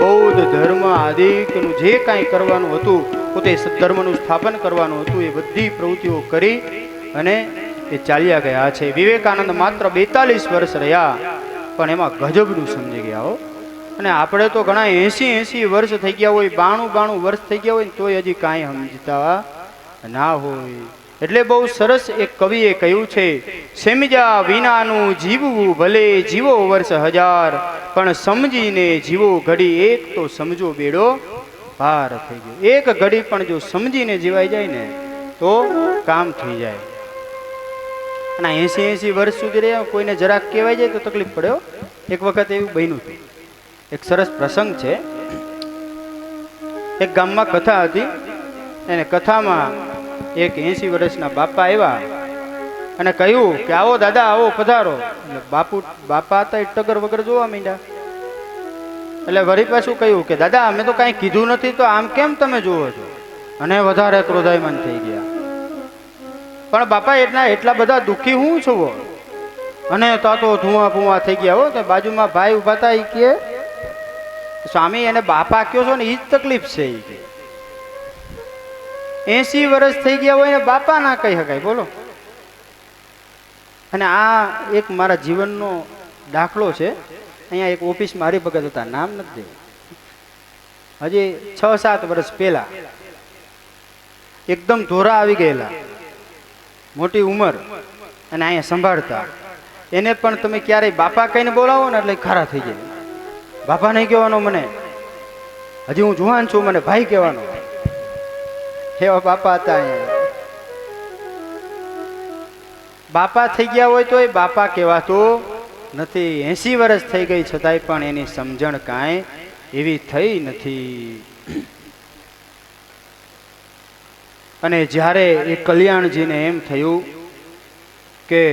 બૌદ્ધ ધર્મ આદિકનું જે કાંઈ કરવાનું હતું, પોતે સદ્ધર્મનું સ્થાપન કરવાનું હતું, એ બધી પ્રવૃત્તિઓ કરી અને એ ચાલ્યા ગયા છે. વિવેકાનંદ માત્ર 42 વર્ષ રહ્યા, પણ એમાં ગજબનું સમજી ગયા હો. અને આપણે તો ઘણા 80 વર્ષ થઈ ગયા હોય, 92 વર્ષ થઈ ગયા હોય ને તોય હજી કાંઈ સમજતા ના હોય. એટલે બહુ સરસ એક કવિએ કહ્યું છે, સમજ્યા વિનાનું જીવવું ભલે જીવો વર્ષ હજાર, પણ સમજીને જીવો ઘડી એક તો સમજો બેડો પાર થઈ ગયો. એક ઘડી પણ જો સમજીને જીવાઈ જાય ને તો કામ થઈ જાય. અને 80 વર્ષ સુધી રહ્યા કોઈને જરાક કહેવાય જાય તો તકલીફ પડે. એક વખત એવું બન્યું હતું, એક સરસ પ્રસંગ છે. એક ગામમાં કથા હતી, અને કથામાં એક 80 વર્ષના બાપા આવ્યા અને કહ્યું કે આવો દાદા, આવો પધારો. એટલે બાપા હતા એ ટગર વગર જોવા માંડ્યા. એટલે વળી પાછું કહ્યું કે દાદા, અમે તો કાંઈ કીધું નથી, તો આમ કેમ તમે જુઓ છો? અને વધારે ક્રોધાયમાન થઈ ગયા. પણ બાપા એટલા બધા દુઃખી હું છું. અને તો ધુઆ પુઆ થઈ ગયા હો. તો બાજુમાં ભાઈ ઉભા હતા, એ કે સ્વામી એને બાપા કયો છો ને એ જ તકલીફ છે. એ કે 80 વર્ષ થઈ ગયા હોય ને બાપા ના કહી શકાય, બોલો. અને આ એક મારા જીવનનો દાખલો છે. અહીંયા એક ઓફિસ મારી ભગત હતા, નામ નથી દેવું. હજી 6-7 વર્ષ પહેલા એકદમ ધોરા આવી ગયેલા, મોટી ઉંમર, અને અહીંયા સંભાળતા. એને પણ તમે ક્યારેય બાપા કહીને બોલાવો ને એટલે ખારા થઈ જાય. બાપા નહીં કહેવાનો મને, હજી હું જુવાન છું, મને ભાઈ કહેવાનો. એવા બાપા હતા અહીંયા. બાપા થઈ ગયા હોય તો એ બાપા કહેવાતો નથી. 80 વર્ષ થઈ ગઈ છતાંય પણ એની સમજણ કાંઈ એવી થઈ નથી. અને જ્યારે એ કલ્યાણજીને એમ થયું કે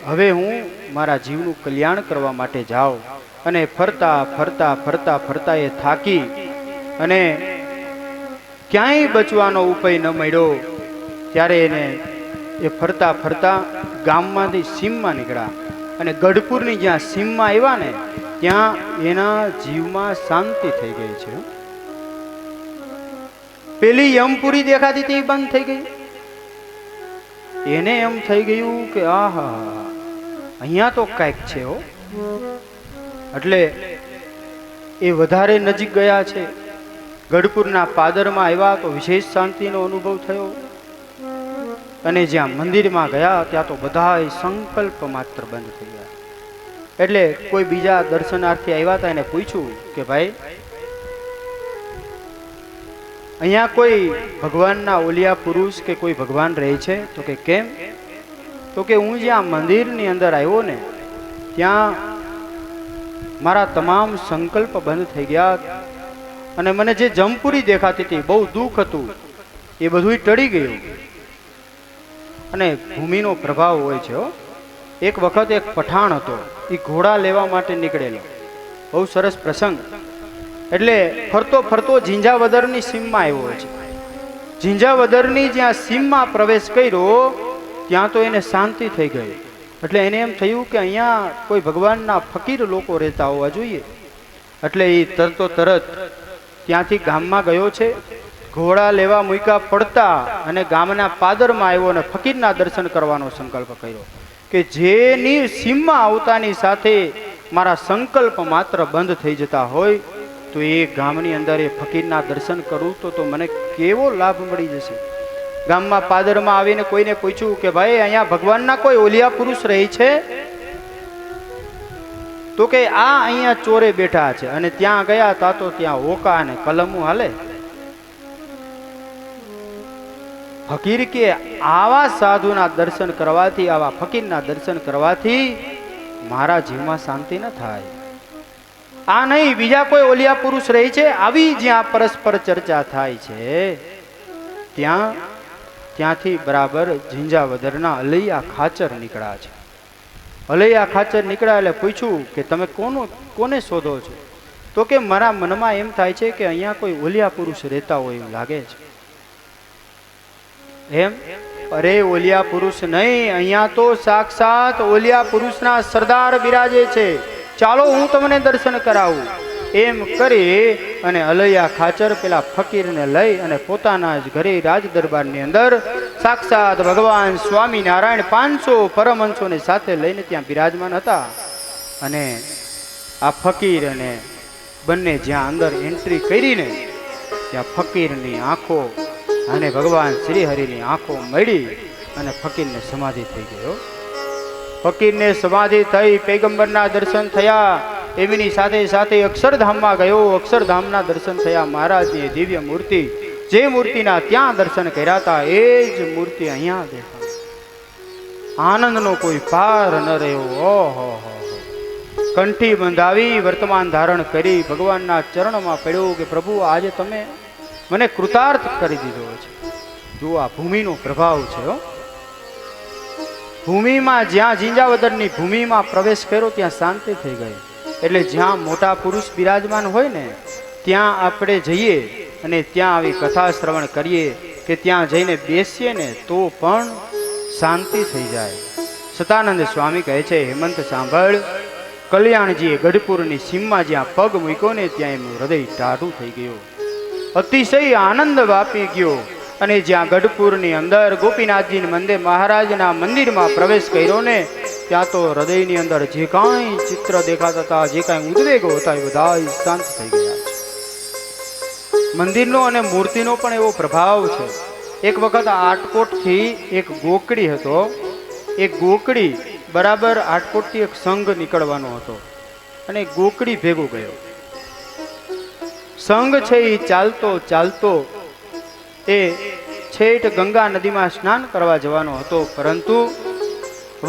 હવે હું મારા જીવનું કલ્યાણ કરવા માટે જાઉં, અને ફરતા ફરતા ફરતા ફરતા એ થાકી અને ક્યાંય બચવાનો ઉપાય ન મળ્યો. ત્યારે એને એ ફરતા ફરતા ગામમાંથી સીમમાં નીકળ્યા, અને ગઢપુરની જ્યાં સીમમાં આવ્યા ને ત્યાં એના જીવમાં શાંતિ થઈ ગઈ છે. પેલી યમપુરી દેખાતી હતી એ બંધ થઈ ગઈ. એને એમ થઈ ગયું કે આહા, અહીંયા તો કાંઈક છે હો. એટલે એ વધારે નજીક ગયા છે. ગઢપુરના પાદરમાં આવ્યા તો વિશેષ શાંતિનો અનુભવ થયો. અને જ્યાં મંદિરમાં ગયા ત્યાં તો બધા સંકલ્પ માત્ર બંધ થઈ ગયા. એટલે કોઈ બીજા દર્શનાર્થી આવ્યા હતા, એને પૂછ્યું કે ભાઈ અહીંયા કોઈ ભગવાનના ઓલિયા પુરુષ કે કોઈ ભગવાન રહે છે? તો કે કેમ? તો કે હું જ્યાં મંદિરની અંદર આવ્યો ને ત્યાં મારા તમામ સંકલ્પ બંધ થઈ ગયા, અને મને જે જમપુરી દેખાતી હતી, બહુ દુઃખ હતું, એ બધું ટળી ગયું. અને ભૂમિનો પ્રભાવ હોય છે. એક વખત એક પઠાણ હતો, એ ઘોડા લેવા માટે નીકળેલો. બહુ સરસ પ્રસંગ. એટલે ફરતો ફરતો ઝીંઝાવદરની સીમમાં આવ્યો છે. ઝીંઝાવદરની જ્યાં સીમમાં પ્રવેશ કર્યો ત્યાં તો એને શાંતિ થઈ ગઈ. એટલે એને એમ થયું કે અહીંયા કોઈ ભગવાનના ફકીર લોકો રહેતા હોવા જોઈએ. એટલે એ તરતો તરત ત્યાંથી ગામમાં ગયો છે. ઘોડા લેવા મૂક્યા પડતા અને ગામના પાદરમાં આવ્યો અને ફકીરના દર્શન કરવાનો સંકલ્પ કર્યો કે જેની સીમમાં આવતાની સાથે મારા સંકલ્પ માત્ર બંધ થઈ જતા હોય તો એ ગામની અંદર એ ફકીરના દર્શન કરું તો મને કેવો લાભ મળી જશે. ગામમાં પાદરમાં આવીને કોઈને પૂછ્યું કે ભાઈ અહીંયા ભગવાનના કોઈ ઓલિયા પુરુષ રહે છે? તો કે આ અહીંયા ચોરે બેઠા છે. અને ત્યાં ગયા તા તો ત્યાં હોકા અને કલમું હાલે. ફકીર કે આવા સાધુના દર્શન કરવાથી, આવા ફકીરના દર્શન કરવાથી મારા જીવમાં શાંતિ ન થાય. આ નહીં, બીજા કોઈ ઓલિયા પુરુષ રહે છે? આવી જ્યાં પરસ્પર ચર્ચા થાય છે ત્યાંથી બરાબર ઝીંઝાવદરના અલૈયા ખાચર નીકળ્યા છે. અલૈયા ખાચર નીકળ્યા એટલે પૂછ્યું કે તમે કોને શોધો છો? તો કે મારા મનમાં એમ થાય છે કે અહીંયા કોઈ ઓલિયા પુરુષ રહેતા હોય એવું લાગે છે. એમ? અરે ઓલિયા પુરુષ નહીં, અહીંયા તો સાક્ષાત ઓલિયા પુરુષના સરદાર બિરાજે છે. ચાલો હું તમને દર્શન કરાવું. એમ કરી અને અલૈયા ખાચર પેલા ફકીરને લઈ અને પોતાના જ ઘરે રાજ દરબારની અંદર સાક્ષાત ભગવાન સ્વામિનારાયણ 500 પરમહંસોને સાથે લઈને ત્યાં બિરાજમાન હતા. અને આ ફકીર અને બંને જ્યાં અંદર એન્ટ્રી કરીને ત્યાં ફકીરની આંખો અને ભગવાન શ્રી હરિની આંખો મળી અને ફકીરને સમાધિ થઈ ગયો. ફકીરને સમાધિ થઈ, પૈગંબરના દર્શન થયા. એમની સાથે સાથે અક્ષરધામમાં ગયો. અક્ષરધામના દર્શન થયા. મહારાજની દિવ્ય મૂર્તિ, જે મૂર્તિના ત્યાં દર્શન કર્યા હતા એ જ મૂર્તિ અહીંયા દેખાય. આનંદનો કોઈ પાર ન રહ્યો. ઓહો, કંઠી બંધાવી વર્તમાન ધારણ કરી ભગવાનના ચરણમાં પડ્યો કે પ્રભુ આજે તમે મને કૃતાર્થ કરી દીધો છે. જો આ ભૂમિનો પ્રભાવ છે. ભૂમિમાં જ્યાં ઝીંઝાવદરની ભૂમિમાં પ્રવેશ કર્યો ત્યાં શાંતિ થઈ ગઈ. એટલે જ્યાં મોટા પુરુષ બિરાજમાન હોય ને ત્યાં આપણે જઈએ અને ત્યાં આવી કથા શ્રવણ કરીએ કે ત્યાં જઈને બેસીએ ને તો પણ શાંતિ થઈ જાય. સતાનંદ સ્વામી કહે છે, હેમંત સાંભળ, કલ્યાણજીએ ગઢપુરની સીમમાં જ્યાં પગ મૂક્યો ને ત્યાં એમનું હૃદય ટાઢું થઈ ગયું, અતિશય આનંદ વાપી ગયો. અને જ્યાં ગઢપુરની અંદર ગોપીનાથજી મંદિર મહારાજના મંદિરમાં પ્રવેશ કર્યો ને ત્યાં તો હૃદયની અંદર જે કાંઈ ચિત્ર દેખાતા હતા, જે કાંઈ ઉદ્વેગો હતા, એ બધા શાંત થઈ ગયા છે. મંદિરનો અને મૂર્તિનો પણ એવો પ્રભાવ છે. એક વખત આટકોટથી એક ગોકડી હતો, એક ગોકડી બરાબર આટકોટથી એક સંઘ નીકળવાનો હતો અને ગોકડી ભેગો ગયો. સંઘ છે એ ચાલતો ચાલતો એ છેટ ગંગા નદીમાં સ્નાન કરવા જવાનો હતો, પરંતુ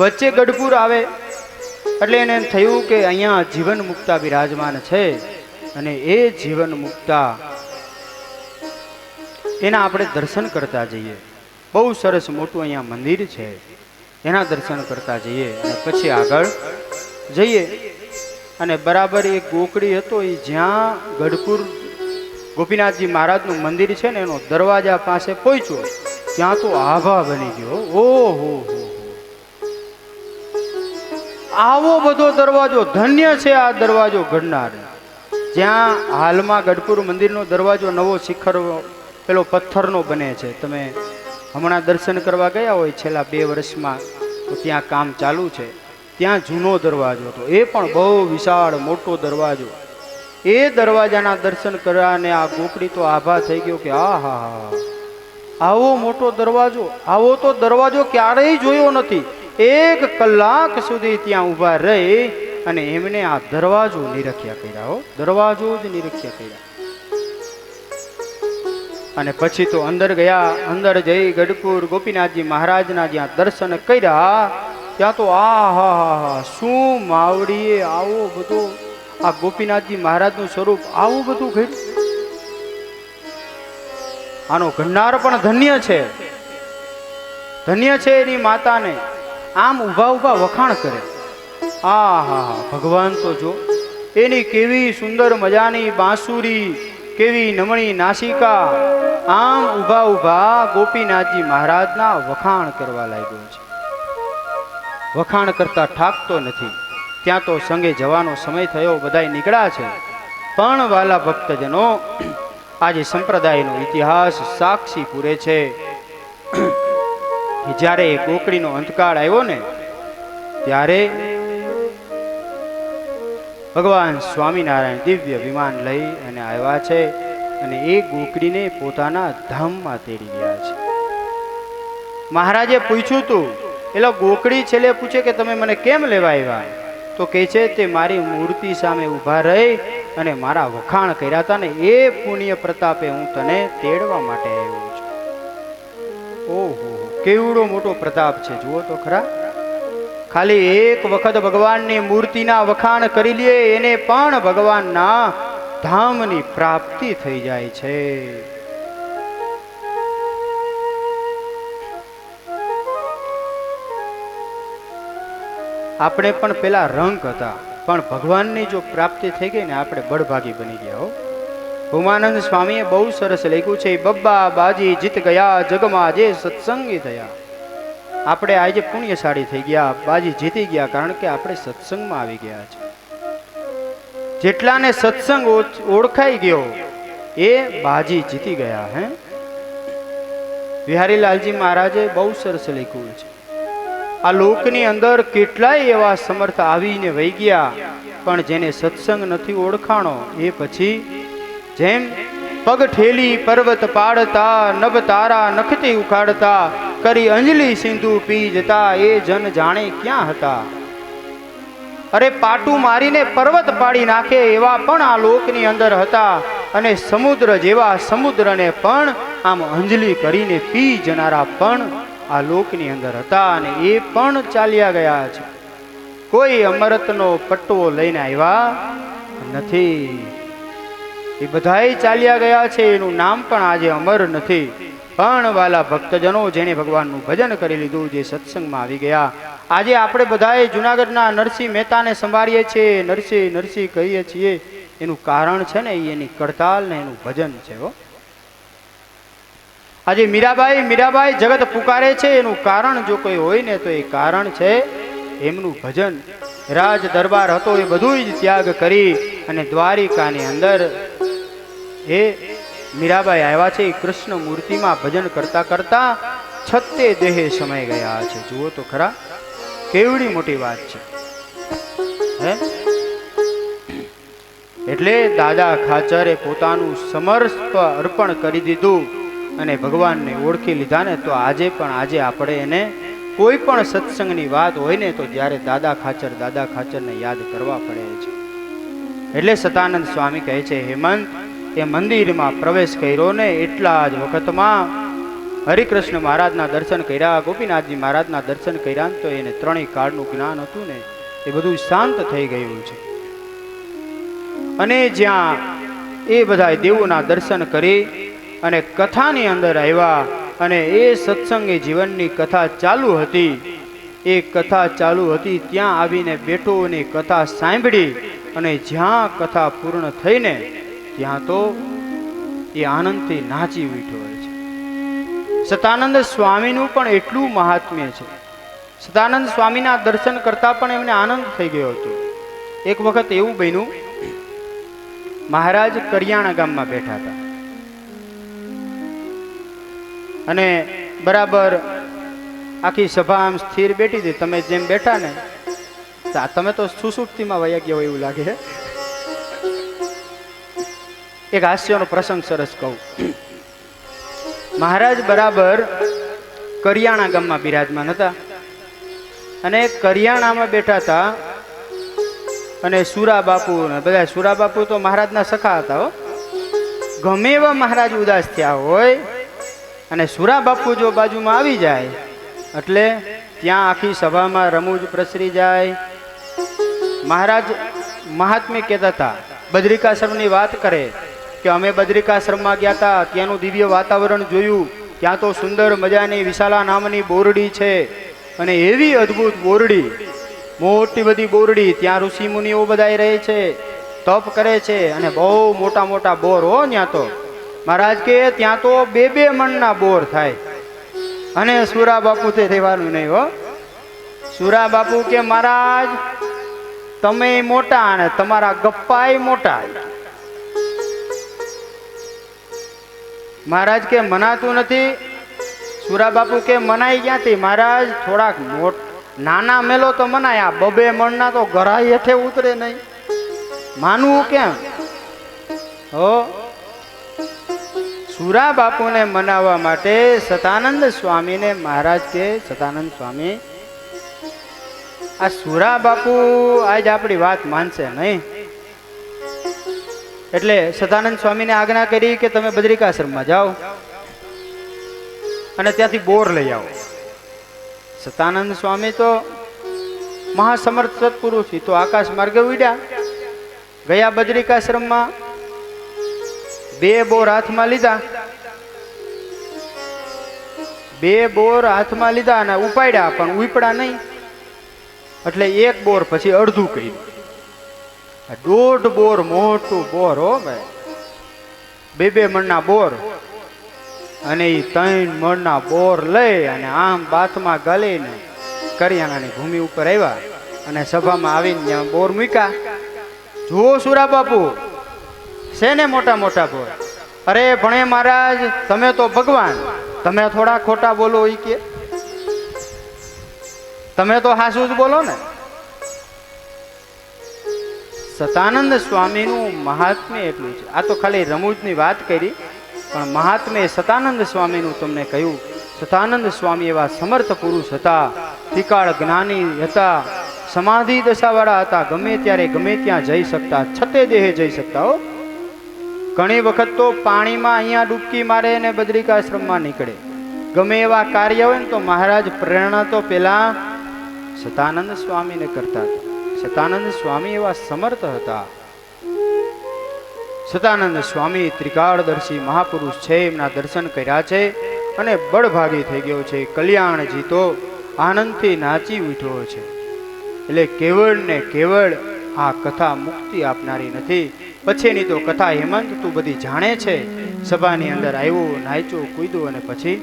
વચ્ચે ગઢપુર આવે એટલે એને થયું કે અહીંયા જીવન મુક્તા બિરાજમાન છે અને એ જીવન મુક્તા એના આપણે દર્શન કરતા જઈએ. બહુ સરસ મોટું અહીંયા મંદિર છે, એના દર્શન કરતા જઈએ અને પછી આગળ જઈએ. અને બરાબર એક ગોકડી હતો એ જ્યાં ગઢપુર ગોપીનાથજી મહારાજનું મંદિર છે ને એનો દરવાજા પાસે પહોંચ્યો ત્યાં તો આભા બની ગયો. ઓહો, આવો બધો દરવાજો, ધન્ય છે આ દરવાજો ઘડનાર. જ્યાં હાલમાં ગઢપુર મંદિરનો દરવાજો નવો શિખર પેલો પથ્થરનો બને છે, તમે હમણાં દર્શન કરવા ગયા હોય છેલ્લા 2 વર્ષમાં તો ત્યાં કામ ચાલુ છે. ત્યાં જૂનો દરવાજો હતો, એ પણ બહુ વિશાળ મોટો દરવાજો. એ દરવાજાના દર્શન કર્યા આ ગોકડી તો આભા થઈ ગયો કે આહા, આવો મોટો દરવાજો, આવો તો દરવાજો ક્યારેય જોયો નથી. 1 કલાક સુધી ત્યાં ઊભા રહી અને એમને આ દરવાજો નિરખ્યા કર્યા. હો, દરવાજો જ નિરખ્યા કર્યા. અને પછી તો અંદર ગયા. અંદર જઈ ગઢપુર ગોપીનાથજી મહારાજના જ્યાં દર્શન કર્યા ત્યાં તો આહા, શું માવડીએ આવો બધો આ ગોપીનાથજી મહારાજનું સ્વરૂપ આવું બધું ઘડ્યું. આનો ઘડનાર પણ ધન્ય છે, ધન્ય છે એની માતાને. આમ ઊભા ઊભા વખાણ કરે. આહા, ભગવાન તો જો, એની કેવી સુંદર મજાની બાંસુરી, કેવી નમણી નાસિકા. આમ ઊભા ઊભા ગોપીનાથજી મહારાજના વખાણ કરવા લાગ્યો છે. વખાણ કરતા થાકતો નથી. ત્યાં તો સંગે જવાનો સમય થયો, બધાય નીકળ્યા છે. પણ વાલા ભક્તજનો, આજે સંપ્રદાયનો ઇતિહાસ સાક્ષી પૂરે છે કે જ્યારે ગોકળીનો અંતકાળ આવ્યો ને ત્યારે ભગવાન સ્વામિનારાયણ દિવ્ય વિમાન લઈ અને આવ્યા છે અને એ ગોકળીને પોતાના ધામમાં તેડી ગયા છે. મહારાજે પૂછ્યું તું, એટલે ગોકળી છેલ્લે પૂછે કે તમે મને કેમ લેવા આવ્યા? તો કહે છે તે મારી મૂર્તિ સામે ઊભા રહી અને મારા વખાણ કર્યા હતા ને એ પુણ્ય પ્રતાપે હું તને તેડવા માટે આવ્યો છું. ઓહો, કેવડો મોટો પ્રતાપ છે, જુઓ તો ખરા. ખાલી એક વખત ભગવાનની મૂર્તિના વખાણ કરી લે એને પણ ભગવાનના ધામની પ્રાપ્તિ થઈ જાય છે. આપણે પણ પેલા રંગ હતા, પણ ભગવાનની જો પ્રાપ્તિ થઈ ગઈ ને આપણે બળભાગી બની ગયા. હો, ઉમાનંદ સ્વામીએ બહુ સરસ લખ્યું છે, બબ્બા બાજી જીત ગયા જગમાં જે સત્સંગી થયા. આપણે આજે પુણ્યશાળી થઈ ગયા, બાજી જીતી ગયા, કારણ કે આપણે સત્સંગમાં આવી ગયા છે. જેટલાને સત્સંગ ઓળખાઈ ગયો એ બાજી જીતી ગયા. હે, વિહારીલાલજી મહારાજે બહુ સરસ લખ્યું છે, આ લોકની અંદર કેટલાય એવા સમર્થ આવીને વહી ગયા, પણ જેને સત્સંગ નથી ઓળખાણો એ પછી જેમ પગ ઠેલી પર્વત પાડતા, નભ તારા નખતી ઉખાડતા, કરી અંજલિ સિંધુ પી જતા, એ જન જાણે ક્યાં હતા. અરે પાટું મારીને પર્વત પાડી નાખે એવા પણ આ લોકની અંદર હતા, અને સમુદ્ર જેવા સમુદ્રને પણ આમ અંજલિ કરીને પી જનારા પણ આ લોકની અંદર હતા, અને એ પણ ચાલ્યા ગયા છે. કોઈ અમરતનો પટ્ટો લઈને આવ્યા નથી. એ બધાય ચાલ્યા ગયા છે, એનું નામ પણ આજે અમર નથી. પણ વાલા ભક્તજનો, જેને ભગવાનનું ભજન કરી લીધું, જે સત્સંગમાં આવી ગયા, આજે આપણે બધાએ જુનાગઢના નરસિંહ મહેતાને સંભાળીએ છીએ, નરસિંહ નરસિંહ કહીએ છીએ. એનું કારણ છે ને એની કડતાલ ને એનું ભજન છે. હો, આજે મીરાબાઈ જગત પુકારે છે, એનું કારણ જો કોઈ હોય ને તો એ કારણ છે એમનું ભજન. રાજ દરબાર હતો એ બધું જ ત્યાગ કરી અને દ્વારિકાની અંદર એ મીરાબાઈ આવ્યા છે. એ કૃષ્ણ મૂર્તિમાં ભજન કરતા કરતા 36 દેહે સમય ગયા છે. જુઓ તો ખરા કેવડી મોટી વાત છે હે. એટલે દાદા ખાચરે પોતાનું સમર્પ અર્પણ કરી દીધું અને ભગવાનને ઓળખી લીધા ને. તો આજે આપણે એને કોઈ પણ સત્સંગની વાત હોય ને તો જ્યારે દાદા ખાચરને યાદ કરવા પડે છે. એટલે સતાનંદ સ્વામી કહે છે, હેમંત એ મંદિરમાં પ્રવેશ કર્યો ને એટલા જ વખતમાં હરિકૃષ્ણ મહારાજના દર્શન કર્યા, ગોપીનાથજી મહારાજના દર્શન કર્યા તો એને ત્રણેય કાળનું જ્ઞાન હતું ને એ બધું શાંત થઈ ગયું છે. અને જ્યાં એ બધા દેવોના દર્શન કરી અને કથાની અંદર આવ્યા અને એ સત્સંગી જીવનની કથા ચાલુ હતી. એ કથા ચાલુ હતી ત્યાં આવીને બેઠો અને કથા સાંભળી અને જ્યાં કથા પૂર્ણ થઈને ત્યાં તો એ આનંદથી નાચી ઉઠ્યો હોય છે. સતાનંદ સ્વામીનું પણ એટલું મહાત્મ્ય છે. સતાનંદ સ્વામીના દર્શન કરતા પણ એમને આનંદ થઈ ગયો હતો. એક વખત એવું બન્યું, મહારાજ કરિયાણા ગામમાં બેઠા હતા અને બરાબર આખી સભા આમ સ્થિર બેઠી હતી. તમે જેમ બેઠા ને તમે તો સુસુપ્તિમાં વયા ગયા હોય એવું લાગે. એક હાસ્યનો પ્રસંગ સરસ કહું. મહારાજ બરાબર કરિયાણા ગામમાં બિરાજમાન હતા અને કરિયાણામાં બેઠા હતા અને સુરા બાપુ ને બધા, સુરા બાપુ તો મહારાજના સખા હતા હો. ગમે એવા મહારાજ ઉદાસ થયા હોય અને સુરા બાપુ જો બાજુમાં આવી જાય એટલે ત્યાં આખી સભામાં રમૂજ પ્રસરી જાય. મહારાજ મહાત્મ્ય કહેતા હતા, બદ્રિકાશ્રમની વાત કરે કે અમે બદ્રિકાશ્રમમાં ગયા હતા, ત્યાંનું દિવ્ય વાતાવરણ જોયું. ત્યાં તો સુંદર મજાની વિશાલા નામની બોરડી છે અને એવી અદ્ભુત બોરડી, મોટી બધી બોરડી. ત્યાં ઋષિ મુનિઓ બધા રહે છે, તપ કરે છે અને બહુ મોટા મોટા બોર હો ત્યાં તો. મહારાજ કે ત્યાં તો 2-2 મણના બોર થાય. અને સુરા બાપુ તે રહેવાનું નહીં હો. સુરા બાપુ કે મહારાજ તમે મોટા અને તમારા ગપ્પાય મોટા. મહારાજ કે મનાતું નથી. સુરા બાપુ કે મનાઈ ક્યાંથી મહારાજ, થોડાક નાના મેલો તો મનાય, 2-2 મણના તો ગરાઈ હેઠે ઉતરે નહીં, માનવું કેમ હો. સુરા બાપુને મનાવવા માટે સતાનંદ સ્વામીને મહારાજ કે, સતાનંદ સ્વામી આ સુરા બાપુ આજ આપણી વાત માનશે નહીં. એટલે સતાનંદ સ્વામીને આજ્ઞા કરી કે તમે બદ્રિકાશ્રમમાં જાઓ અને ત્યાંથી બોર લઈ આવો. સતાનંદ સ્વામી તો મહાસમર્થ સત્પુરુષ, તો આકાશ માર્ગે ઉડ્યા ગયા. બદ્રિકાશ્રમમાં 2 બોર હાથમાં લીધા, 2 બોર હાથમાં લીધા અને ઉપાડ્યા પણ ઉપડ્યા નહીં. એટલે 1 બોર પછી અડધું કર્યું. 1.5 બોર મોટું બોર હો ભાઈ, 2-2 મણના બોર. અને એ 3 મણના બોર લઈ અને આમ બાથમાં ગાલીને કરિયાણાની ભૂમિ ઉપર આવ્યા અને સભામાં આવીને ત્યાં બોર મૂક્યા. જુઓ સુરા બાપુ છે ને મોટા મોટા બોર. અરે ભણે મહારાજ તમે તો ભગવાન, તમે થોડા ખોટા બોલો. ઈ કે તમે તો હાસું જ બોલો ને. સતાનંદ સ્વામીનું મહાત્મ્ય એટલું છે. આ તો ખાલી રમૂજની વાત કરી પણ મહાત્મ્ય સતાનંદ સ્વામીનું તમને કહ્યું. સતાનંદ સ્વામી એવા સમર્થ પુરુષ હતા, ત્રિકાળ જ્ઞાની હતા, સમાધિ દશાવાળા હતા. ગમે ત્યારે ગમે ત્યાં જઈ શકતા, 36 દેહે જઈ શકતા હો. ઘણી વખત તો પાણીમાં અહીંયા ડૂબકી મારે અને બદ્રિકાશ્રમમાં નીકળે. ગમે એવા કાર્ય હોય ને તો મહારાજ પ્રેરણા તો પેલા સતાનંદ સ્વામીને કરતા હતા. સતાનંદ સ્વામી એવા સમર્થ હતા. સતાનંદ સ્વામી ત્રિકાળદર્શી મહાપુરુષ છે, એમના દર્શન કર્યા છે અને બળભાગી થઈ ગયો છે. કલ્યાણજી તો આનંદથી નાચી ઉઠ્યો છે. એટલે કેવળ ને કેવળ આ કથા મુક્તિ આપનારી નથી, પછીની તો કથા હેમંત તું બધી જાણે છે. સભાની અંદર આવ્યો, નાચ્યો, કૂદ્યો અને પછી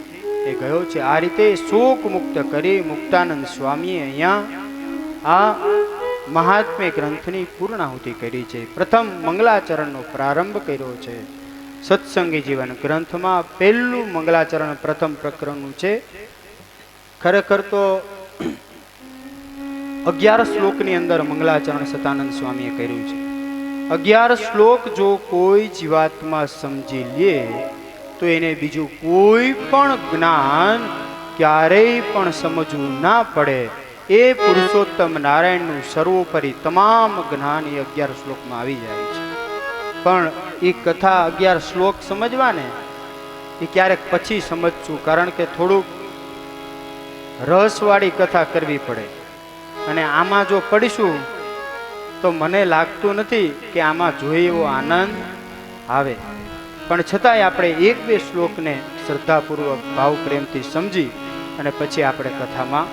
એ ગયો છે. આ રીતે શોક મુક્ત કરી મુક્તાનંદ સ્વામીએ અહીંયા આ મહાત્મ્ય ગ્રંથની પૂર્ણાહુતિ કરી છે. પ્રથમ મંગલાચરણનો પ્રારંભ કર્યો છે. સત્સંગી જીવન ગ્રંથમાં પહેલું મંગલાચરણ પ્રથમ પ્રકરણનું છે. ખરેખર તો 11 શ્લોકની અંદર મંગલાચરણ સતાનંદ સ્વામીએ કર્યું છે. 11 શ્લોક જો કોઈ જીવાત્મા સમજી લે તો એને બીજું કોઈ પણ જ્ઞાન ક્યારેય પણ સમજવું ના પડે. એ પુરુષોત્તમ નારાયણનું સર્વોપરી તમામ જ્ઞાન એ 11 શ્લોકમાં આવી જાય છે. પણ એ કથા 11 શ્લોક સમજવાને એ ક્યારેક પછી સમજશું, કારણ કે થોડુંક રસવાળી કથા કરવી પડે. અને આમાં જો પડીશું તો મને લાગતું નથી કે આમાં જોઈએ એવો આનંદ આવે. પણ છતાંય આપણે 1-2 શ્લોકને શ્રદ્ધાપૂર્વક ભાવ પ્રેમથી સમજી અને પછી આપણે કથામાં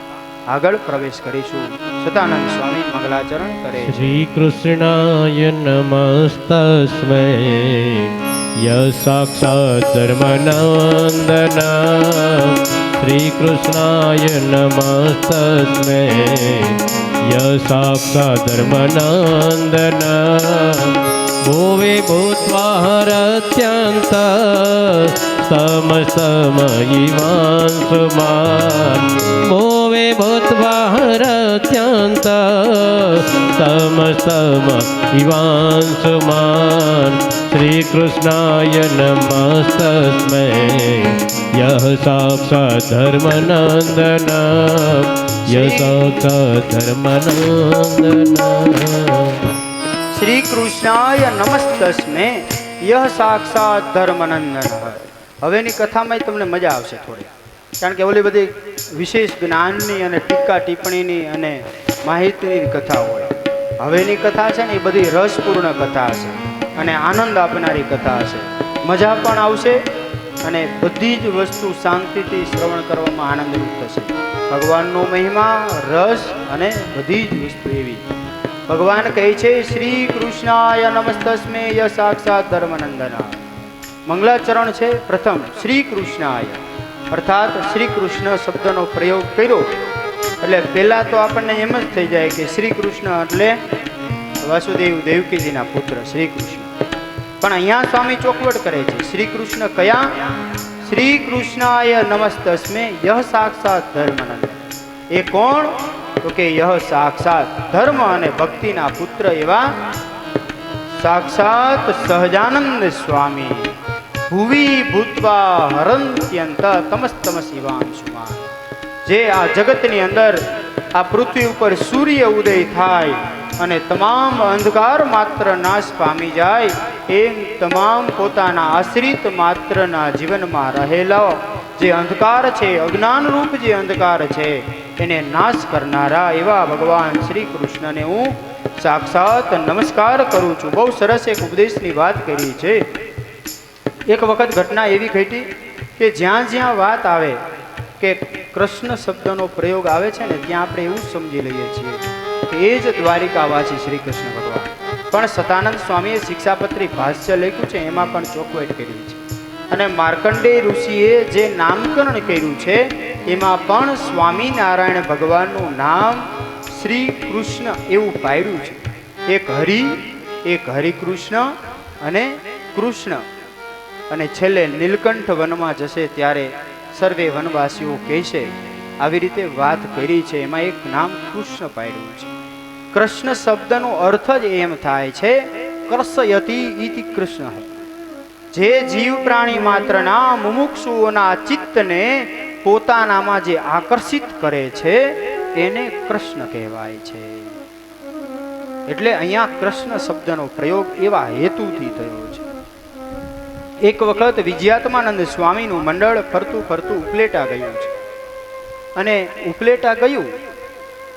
આગળ પ્રવેશ કરીશું. સતાનંદ સ્વામી મંગલાચરણ કરે. શ્રી કૃષ્ણાય નમસ્તસ્મૈ ય સાક્ષાત ધર્મનંદના. શ્રી કૃષ્ણાય નમસ્તસ્મૈ ય સાક્ષાત ધર્મનંદના. ભુવે ભૂત્વા હરત્યંત સમસમયિવાંશુમાન. ભુવે ભૂત્વા હરત્યંત સમસમયિવાંશુમાન. શ્રી કૃષ્ણાય નમસ્તસ્મૈ યઃ સાક્ષાત ધર્મનંદના. યઃ સાક્ષાત ધર્મનંદના. શ્રી કૃષ્ણાય નમસ્તસ્મે યહ સાક્ષાત ધર્મનંદન. હવેની કથામાં તમને મજા આવશે થોડી, કારણ કે ઓલી બધી વિશેષ જ્ઞાનની અને ટીકા ટિપ્પણીની અને માહિતીની કથા હોય. હવેની કથા છે ને એ બધી રસપૂર્ણ કથા હશે અને આનંદ આપનારી કથા હશે. મજા પણ આવશે અને બધી જ વસ્તુ શાંતિથી શ્રવણ કરવામાં આનંદરૂપ થશે. ભગવાનનો મહિમા, રસ અને બધી જ વસ્તુ એવી. ભગવાન કહે છે શ્રી કૃષ્ણાય નમસ્તસ્મે ય સાક્ષાત ધર્મનંદના. મંગલાચરણ છે પ્રથમ શ્રી કૃષ્ણાય, અર્થાત શ્રી કૃષ્ણ શબ્દનો પ્રયોગ કર્યો એટલે પહેલા તો આપણને એમ જ થઈ જાય કે શ્રી કૃષ્ણ એટલે વાસુદેવ દેવકીજીના પુત્ર શ્રી કૃષ્ણ. પણ અહીંયા સ્વામી ચોખવટ કરે છે શ્રી કૃષ્ણ કયા? શ્રી કૃષ્ણાય નમસ્તસ્મે યહ સાક્ષાત ધર્મનંદન. એ કોણ? તો કે યહ સાક્ષાત ધર્મ અને ભક્તિના પુત્ર એવા સાક્ષાત સહજાનંદ સ્વામી. ભુવિ ભૂત્વા હરંત્યંત તમસ્તમ શિવાંશુમાન. જે આ જગતની અંદર આ પૃથ્વી ઉપર સૂર્ય ઉદય થાય અને તમામ અંધકાર માત્ર નાશ પામી જાય એમ તમામ પોતાના આશ્રિત માત્રના જીવનમાં રહેલો જે અંધકાર છે, અજ્ઞાનરૂપ જે અંધકાર છે એને નાશ કરનારા એવા ભગવાન શ્રી કૃષ્ણને હું સાક્ષાત નમસ્કાર કરું છું. બહુ સરસ એક ઉપદેશની વાત કરી છે. એક વખત ઘટના એવી ઘટી કે જ્યાં જ્યાં વાત આવે કે કૃષ્ણ શબ્દનો પ્રયોગ આવે છે ને ત્યાં આપણે એવું સમજી લઈએ છીએ કે એ જ દ્વારિકાવાસી શ્રી કૃષ્ણ ભગવાન. પણ સતાનંદ સ્વામીએ શિક્ષાપત્રી ભાષ્ય લખ્યું છે એમાં પણ ચોખવટ કરી છે. અને માર્કંડેય ઋષિએ જે નામકરણ કર્યું છે એમાં પણ સ્વામિનારાયણ ભગવાનનું નામ શ્રી કૃષ્ણ એવું પાડ્યું છે. એક હરિ, એક હરિકૃષ્ણ અને કૃષ્ણ. અને છેલ્લે નીલકંઠ વનમાં જશે ત્યારે સર્વે વનવાસીઓ કહેશે, આવી રીતે વાત કરી છે. એમાં એક નામ કૃષ્ણ પાડ્યું છે. કૃષ્ણ શબ્દનો અર્થ જ એમ થાય છે કર્ષયતિ ઇતિ કૃષ્ણ. જે જીવ પ્રાણી માત્રના મુમુક્ષુઓના ચિત્તને પોતાનામાં જે આકર્ષિત કરે છે એને કૃષ્ણ કહેવાય છે. એટલે અહીંયા કૃષ્ણ શબ્દનો પ્રયોગ એવા હેતુથી થયો છે. એક વખત વિજયાત્માનંદ સ્વામીનું મંડળ ફરતું ફરતું ઉપલેટા ગયું છે. અને ઉપલેટા ગયું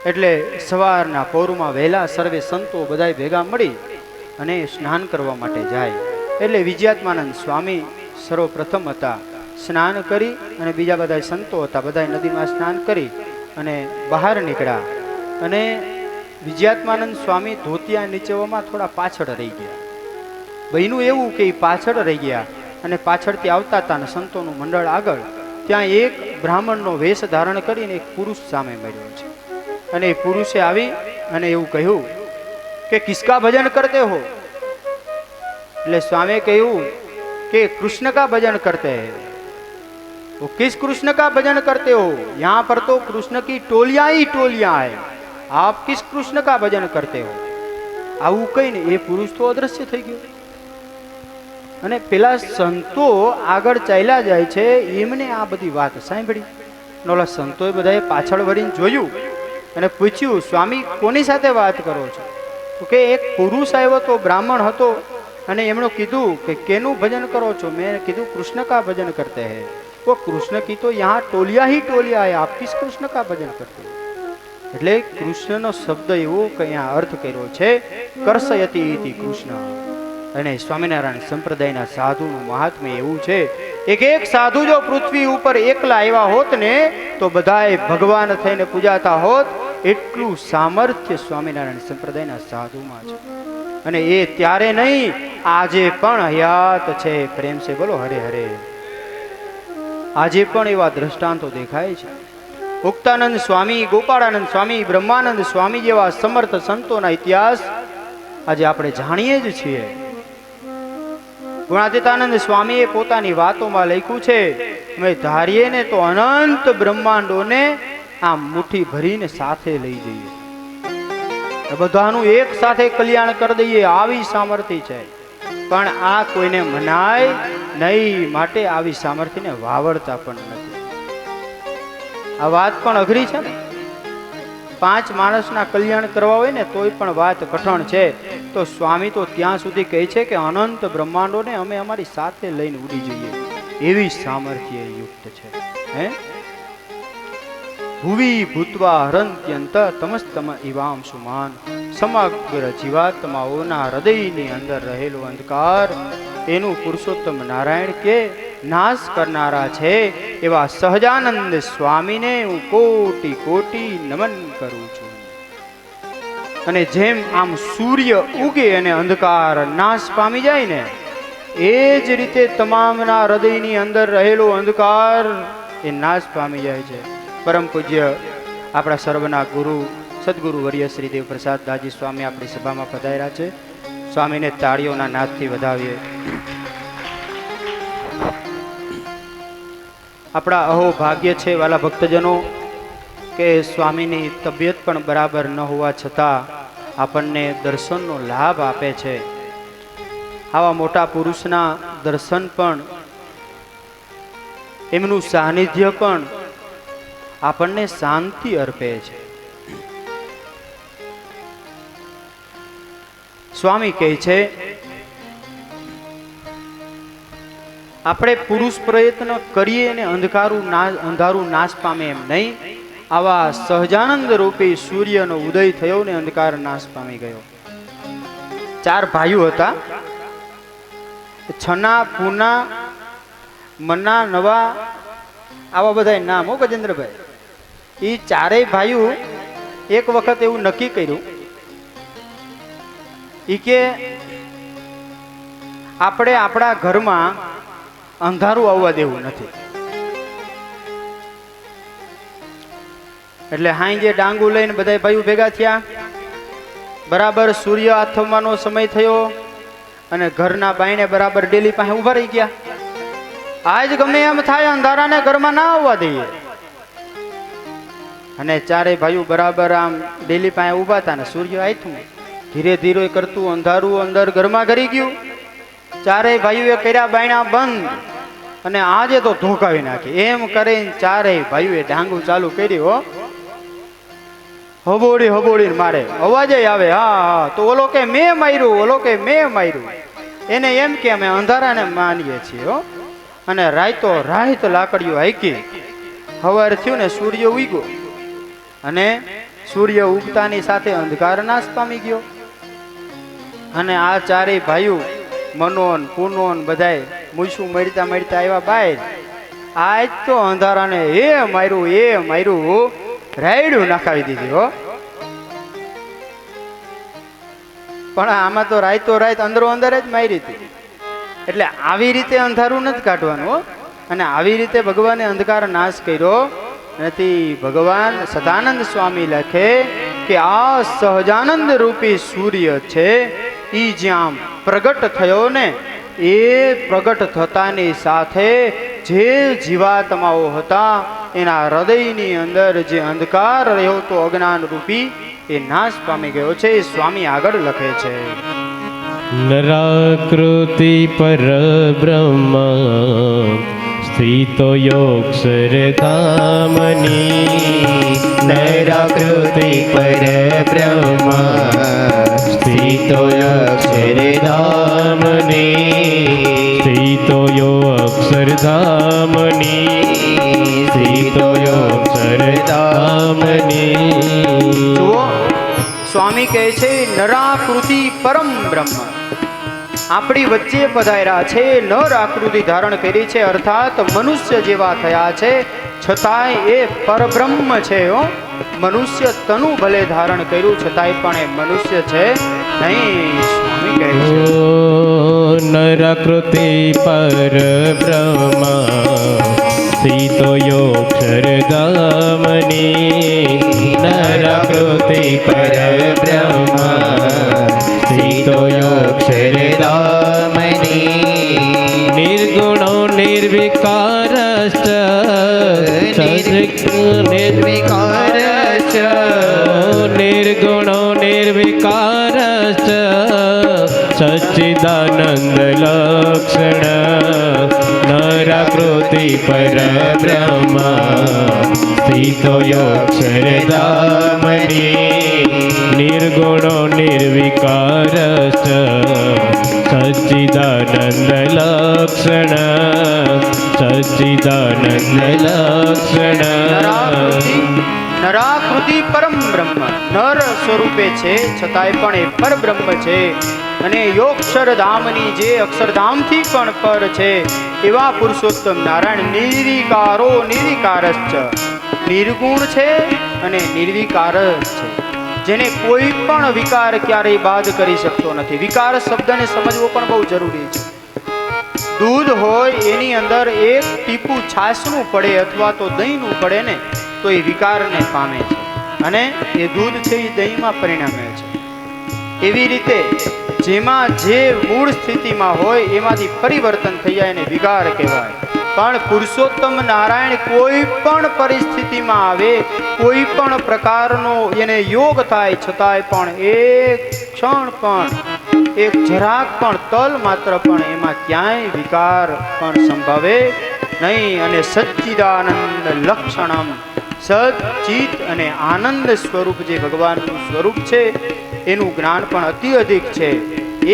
એટલે સવારના પહોરમાં વહેલા સર્વે સંતો બધાય ભેગા મળી અને સ્નાન કરવા માટે જાય. એટલે વિજયાત્માનંદ સ્વામી સર્વપ્રથમ હતા. સ્નાન કરી અને બીજા બધા સંતો હતા, બધા નદીમાં સ્નાન કરી અને બહાર નીકળ્યા. અને વિજયાત્માનંદ સ્વામી ધોતિયા નીચેવામાં થોડા પાછળ રહી ગયા. બન્યું એવું કે એ પાછળ રહી ગયા અને પાછળથી આવતા હતા ને સંતોનું મંડળ આગળ, ત્યાં એક બ્રાહ્મણનો વેશ ધારણ કરીને એક પુરુષ સામે મળ્યો છે. અને એ પુરુષે આવી અને એવું કહ્યું કે કિસકા ભજન કરતે હો? એટલે સ્વામીએ કહ્યું કે कृष्ण का भजन करते हैं. वो किस कृष्ण का भजन करते हो? यहाँ पर तो कृष्ण की टोलियां ही टोलियां है, आप किस कृष्ण का भजन करते हो? આવું કહીને એ પુરુષ તો અદ્રશ્ય થઈ ગયો. અને પેલા સંતો આગળ ચાલ્યા જાય છે, એમને આ બધી વાત સાંભળી. ઓલા સંતોએ બધાએ પાછળ વળીને જોયું અને પૂછ્યું, સ્વામી કોની સાથે વાત કરો છો? તો કે એક પુરુષ આવ્યો તો, બ્રાહ્મણ હતો, અને એમણે કીધું કે કેનું ભજન કરો છો? મેં કીધું કૃષ્ણ કા ભજન કરતે હૈ. वो कृष्ण की तो यहाँ टोलिया ही टोलिया है, आप किस कृष्ण का भजन करते हो? એટલે કૃષ્ણનો શબ્દ એવો કે અહીંયા અર્થ કર્યો છે કર્ષયતિ ઇતિ કૃષ્ણ. અને સ્વામિનારાયણ સંપ્રદાયના સાધુનું મહાત્મ્ય એવું છે, એક એક સાધુ જો પૃથ્વી ઉપર એકલા આવ્યા હોત ને તો બધાએ ભગવાન થઈને પૂજાતા હોત, એટલું સામર્થ્ય સ્વામિનારાયણ સંપ્રદાયના સાધુમાં છે. અને એ ત્યારે નહીં, આજે પણ હયાત છે. પ્રેમ છે બોલો હરે હરે. આજે પણ એવા દ્રષ્ટાંતો દેખાય છે. મુક્તાનંદ સ્વામી, ગોપાળાનંદ સ્વામી, બ્રહ્માનંદ સ્વામી જેવા સમર્થ સંતોના ઇતિહાસ આજે આપણે જાણીએ જ છીએ. ગુણાતીતાનંદ સ્વામીએ પોતાની વાતોમાં લખ્યું છે, અમે ધારીએ ને તો અનંત બ્રહ્માંડોને આ મુઠ્ઠી ભરીને સાથે લઈ જઈએ, બધાનું એક સાથે કલ્યાણ કરી દઈએ, આવી સામર્થ્ય છે. પણ આ કોઈને મનાય નહીં, માટે આવી સામર્થ્યને વાવડતા પણ નથી. આ વાત પણ અઘરી છે ને. 5 માણસના કલ્યાણ કરવા હોય ને તોય પણ વાત કઠણ છે. તો સ્વામી તો ત્યાં સુધી કહે છે કે અનંત બ્રહ્માંડોને અમે અમારી સાથે લઈને ઉડી જઈએ, એવી સામર્થ્ય યુક્ત છે. હે ભુવી ભૂતવા હરંત્યંત તમસ્તમ ઇવામ સુમાન. સમગ્ર જીવાત્માઓના હૃદયની અંદર રહેલો અંધકાર એનું પુરુષોત્તમ નારાયણ કે નાશ કરનારા છે. એવા સહજાનંદ સ્વામીને હું કોટી કોટી નમન કરું છું. અને જેમ આમ સૂર્ય ઉગે અને અંધકાર નાશ પામી જાય ને, એ જ રીતે તમામના હૃદયની અંદર રહેલો અંધકાર એ નાશ પામી જાય છે. પરમ પૂજ્ય આપણા સર્વના ગુરુ સદગુરુ વર્ય શ્રી દેવ પ્રસાદ દાજી સ્વામી આપણી સભામાં પધાર્યા છે. સ્વામીને તાળીઓના નાદથી વધાવીએ. આપણા અહો ભાગ્ય છે વાલા ભક્તજનો કે સ્વામીની તબિયત પણ બરાબર ન હોવા છતાં આપણને દર્શનનો લાભ આપે છે. આવા મોટા પુરુષના દર્શન પણ, એમનું સાનિધ્ય પણ આપણને શાંતિ અર્પે છે. સ્વામી કહે છે આપણે પુરુષ પ્રયત્ન કરીએ ને અંધારું નાશ પામે એમ નહીં. આવા સહજાનંદ રૂપી સૂર્યનો ઉદય થયો ને અંધકાર નાશ પામી ગયો. 4 ભાઈઓ હતા, છના, પૂના, મના, નવા, આવા બધા નામ હો ગજેન્દ્રભાઈ. એ 4 ભાઈઓ એક વખત એવું નક્કી કર્યું કે આપણે આપણા ઘરમાં અંધારું આવવા દેવું નથી. એટલે હાંજે ડાંગુ લઈને બધા ભાઈઓ ભેગા થયા. બરાબર સૂર્ય આથમવાનો સમય થયો અને ઘરના બાયણે બરાબર ડેલી પાસે ઉભા રહી ગયા. આજ ગમે એમ થાય અંધારાને ઘરમાં ના આવવા દઈએ. અને 4 ભાઈઓ બરાબર આમ ડેલી પાસે ઉભા હતા ને સૂર્ય આથમું ધીરે ધીરે કરતું અંધારું અંદર ઘરમાં ઘરી ગયું. 4 ભાઈઓએ કર્યા બાયણા બંધ અને આજે તો ધોકાવી નાખી. એમ કરીને 4 ભાઈઓએ ડાંગુ ચાલુ કર્યો. હબોડી હબોડી મારે, અવાજ આવે. હા હા, તો ઓલો કે મેં માર્યું, ઓલો કે મેં માર્યું. એને એમ કે અમે અંધારાને માનીએ છીએ હો. અને રાત લાકડીઓ હાકી. હવાર થયું ને સૂર્ય ઉગ્યો અને સૂર્ય ઉગતાની સાથે અંધકાર નાશ પામી ગયો. અને આ 4 ભાઈઓ મનોન પૂનોન બધાય મૂછું મરતા મરતા આવ્યા બહાર. આજ તો અંધારાને એ માર્યું રાયડું નાખાવી દીધી હો. પણ આમાં તો રાત અંદરો અંદર જ મારી હતી. એટલે આવી રીતે અંધારું નથી કાઢવાનું હો. અને આવી રીતે ભગવાને અંધકાર નાશ કર્યો નથી. ભગવાન સદાનંદ સ્વામી લખે કે આ સહજાનંદ રૂપી સૂર્ય છે એ જ્યાં પ્રગટ થયો ને એ પ્રગટ થતાની સાથે જે જીવાત્માઓ હતા એના હૃદયની અંદર જે અંધકાર રહ્યો તો અજ્ઞાન રૂપી એ નાશ પામી ગયો છે. એ સ્વામી આગળ લખે છે. નરાકૃતિ પરબ્રહ્મ સ્થિતો યોગક્ષર ધામની. નરાકૃતિ પરબ્રહ્મ સ્થિતો અક્ષરધામની. સ્થિતો યો અક્ષરધામની. સ્થિતો યો અક્ષરધામની. જુઓ સ્વામી કહે છે નરાકૃતિ પરમ બ્રહ્મ આપણી વચ્ચે પધાર્યા છે. નર આકૃતિ ધારણ કરી છે અર્થાત મનુષ્ય જેવા થયા છે છતાંય એ પરબ્રહ્મ છે. મનુષ્ય તનુ ભલે ધારણ કર્યું છતાંય પણ એ મનુષ્ય છે નહીં. સ્વામી કહે છે નરાકૃતિ પરબ્રહ્મ સ્થિતો યોગક્ષરધામની. નરાકૃતિ પરબ્રહ્મ સ્થિતો યોગક્ષરધામની. નિર્ગુણો નિર્વિકારશ્ચ નિર્વિકારશ્ચ નિર્ગુણો નિર્વિકારશ્ચ સચ્ચિદાનંદ લક્ષણ. નરાકૃતિ પરબ્રહ્મ સ્થિતો યોગક્ષરધામની. નિર્ગુણો નિર્વિકારશ્ચ સચ્ચિદાનંદ લક્ષણ. સચ્ચિદાનંદ લક્ષણ. નરાકૃતિ પરમ બ્રહ્મ નર સ્વરૂપે છે છતાંય પણ એ પરબ્રહ્મ છે. અને યોગક્ષર ધામની જે અક્ષરધામથી પણ પર છે એવા પુરુષોત્તમ નારાયણ નિર્વિકારો નિર્વિકારશ્ચ નિર્ગુણ છે અને નિર્વિકાર છે જેને કોઈ પણ વિકાર ક્યારેય બાદ કરી શકતો નથી. વિકાર શબ્દને સમજવો પણ બહુ જરૂરી છે. દૂધ હોય એની અંદર એક ટીપું છાશનું પડે અથવા તો દહીંનું પડે ને તો એ વિકારને પામે છે અને એ દૂધ છે એ દહીંમાં પરિણમે છે. એવી રીતે જેમાં જે મૂળ સ્થિતિમાં હોય એમાંથી પરિવર્તન થઈ જાય એને વિકાર કહેવાય. પણ પુરુષોત્તમ નારાયણ કોઈ પણ પરિસ્થિતિમાં આવે કોઈ પણ પ્રકારનો એને યોગ થાય છતાંય પણ એક ક્ષણ પણ એક જરાક પણ તલ માત્ર પણ એમાં ક્યાંય વિકાર પણ સંભવે નહીં. અને સચ્ચિદાનંદ લક્ષણમ સચ્ચિત અને આનંદ સ્વરૂપ જે ભગવાનનું સ્વરૂપ છે એનું જ્ઞાન પણ અતિ અધિક છે.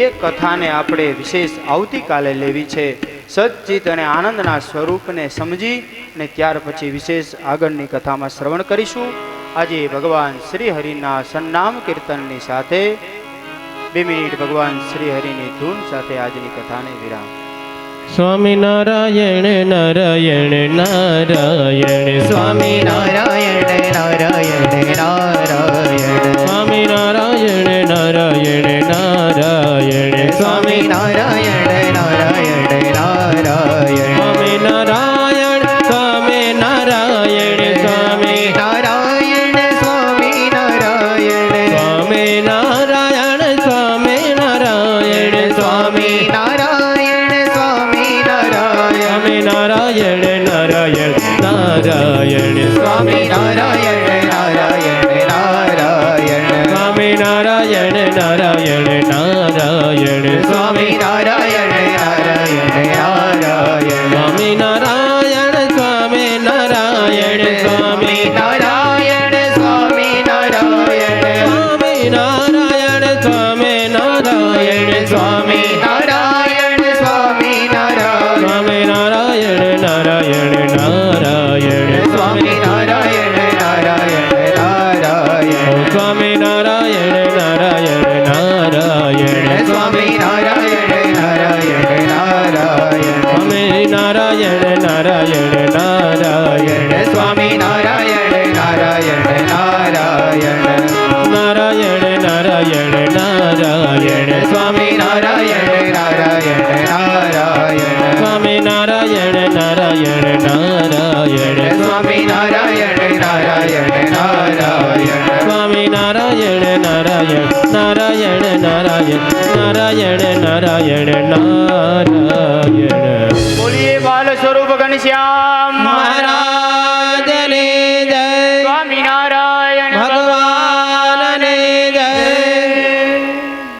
એ કથાને આપણે વિશેષ આવતીકાલે લેવી છે. સચ્ચિત અને આનંદના સ્વરૂપને સમજી અને ત્યાર પછી વિશેષ આગળની કથામાં શ્રવણ કરીશું. આજે ભગવાન શ્રી હરિના સન્નામ કીર્તનની સાથે 2 મિનિટ ભગવાન શ્રી હરિની ધૂન સાથે આજની કથાને વિરામ. સ્વામી નારાયણ નારાયણ નારાયણ. સ્વામી નારાયણ નારાયણ નારાયણ. સ્વામી નારાયણ નારાયણ નારાયણ. સ્વામી નારાયણ નારાયણ નારાયણ. સ્વામી નારાયણ સ્વામી નારાયણ સ્વામી નારાયણ સ્વામી નારાયણ. સ્વામી નારાયણ સ્વામી નારાયણ સ્વામી નારાયણ સ્વામી નારાયણ. સ્વામી નારાયણ નારાયણ નારાયણ. સ્વામી નારાયણ નારાયણ નારાયણ નારાયણ નારાયણ સ્વામી નારાયણ નારાયણ નારાયણ સ્વામી નારાયણ નારાયણ નારાયણ સ્વામી નારાયણ નારાયણ નારાયણ નારાયણ નારાયણ નારાયણ નારાયણ બોલીએ બાલ સ્વરૂપ ઘનશ્યામ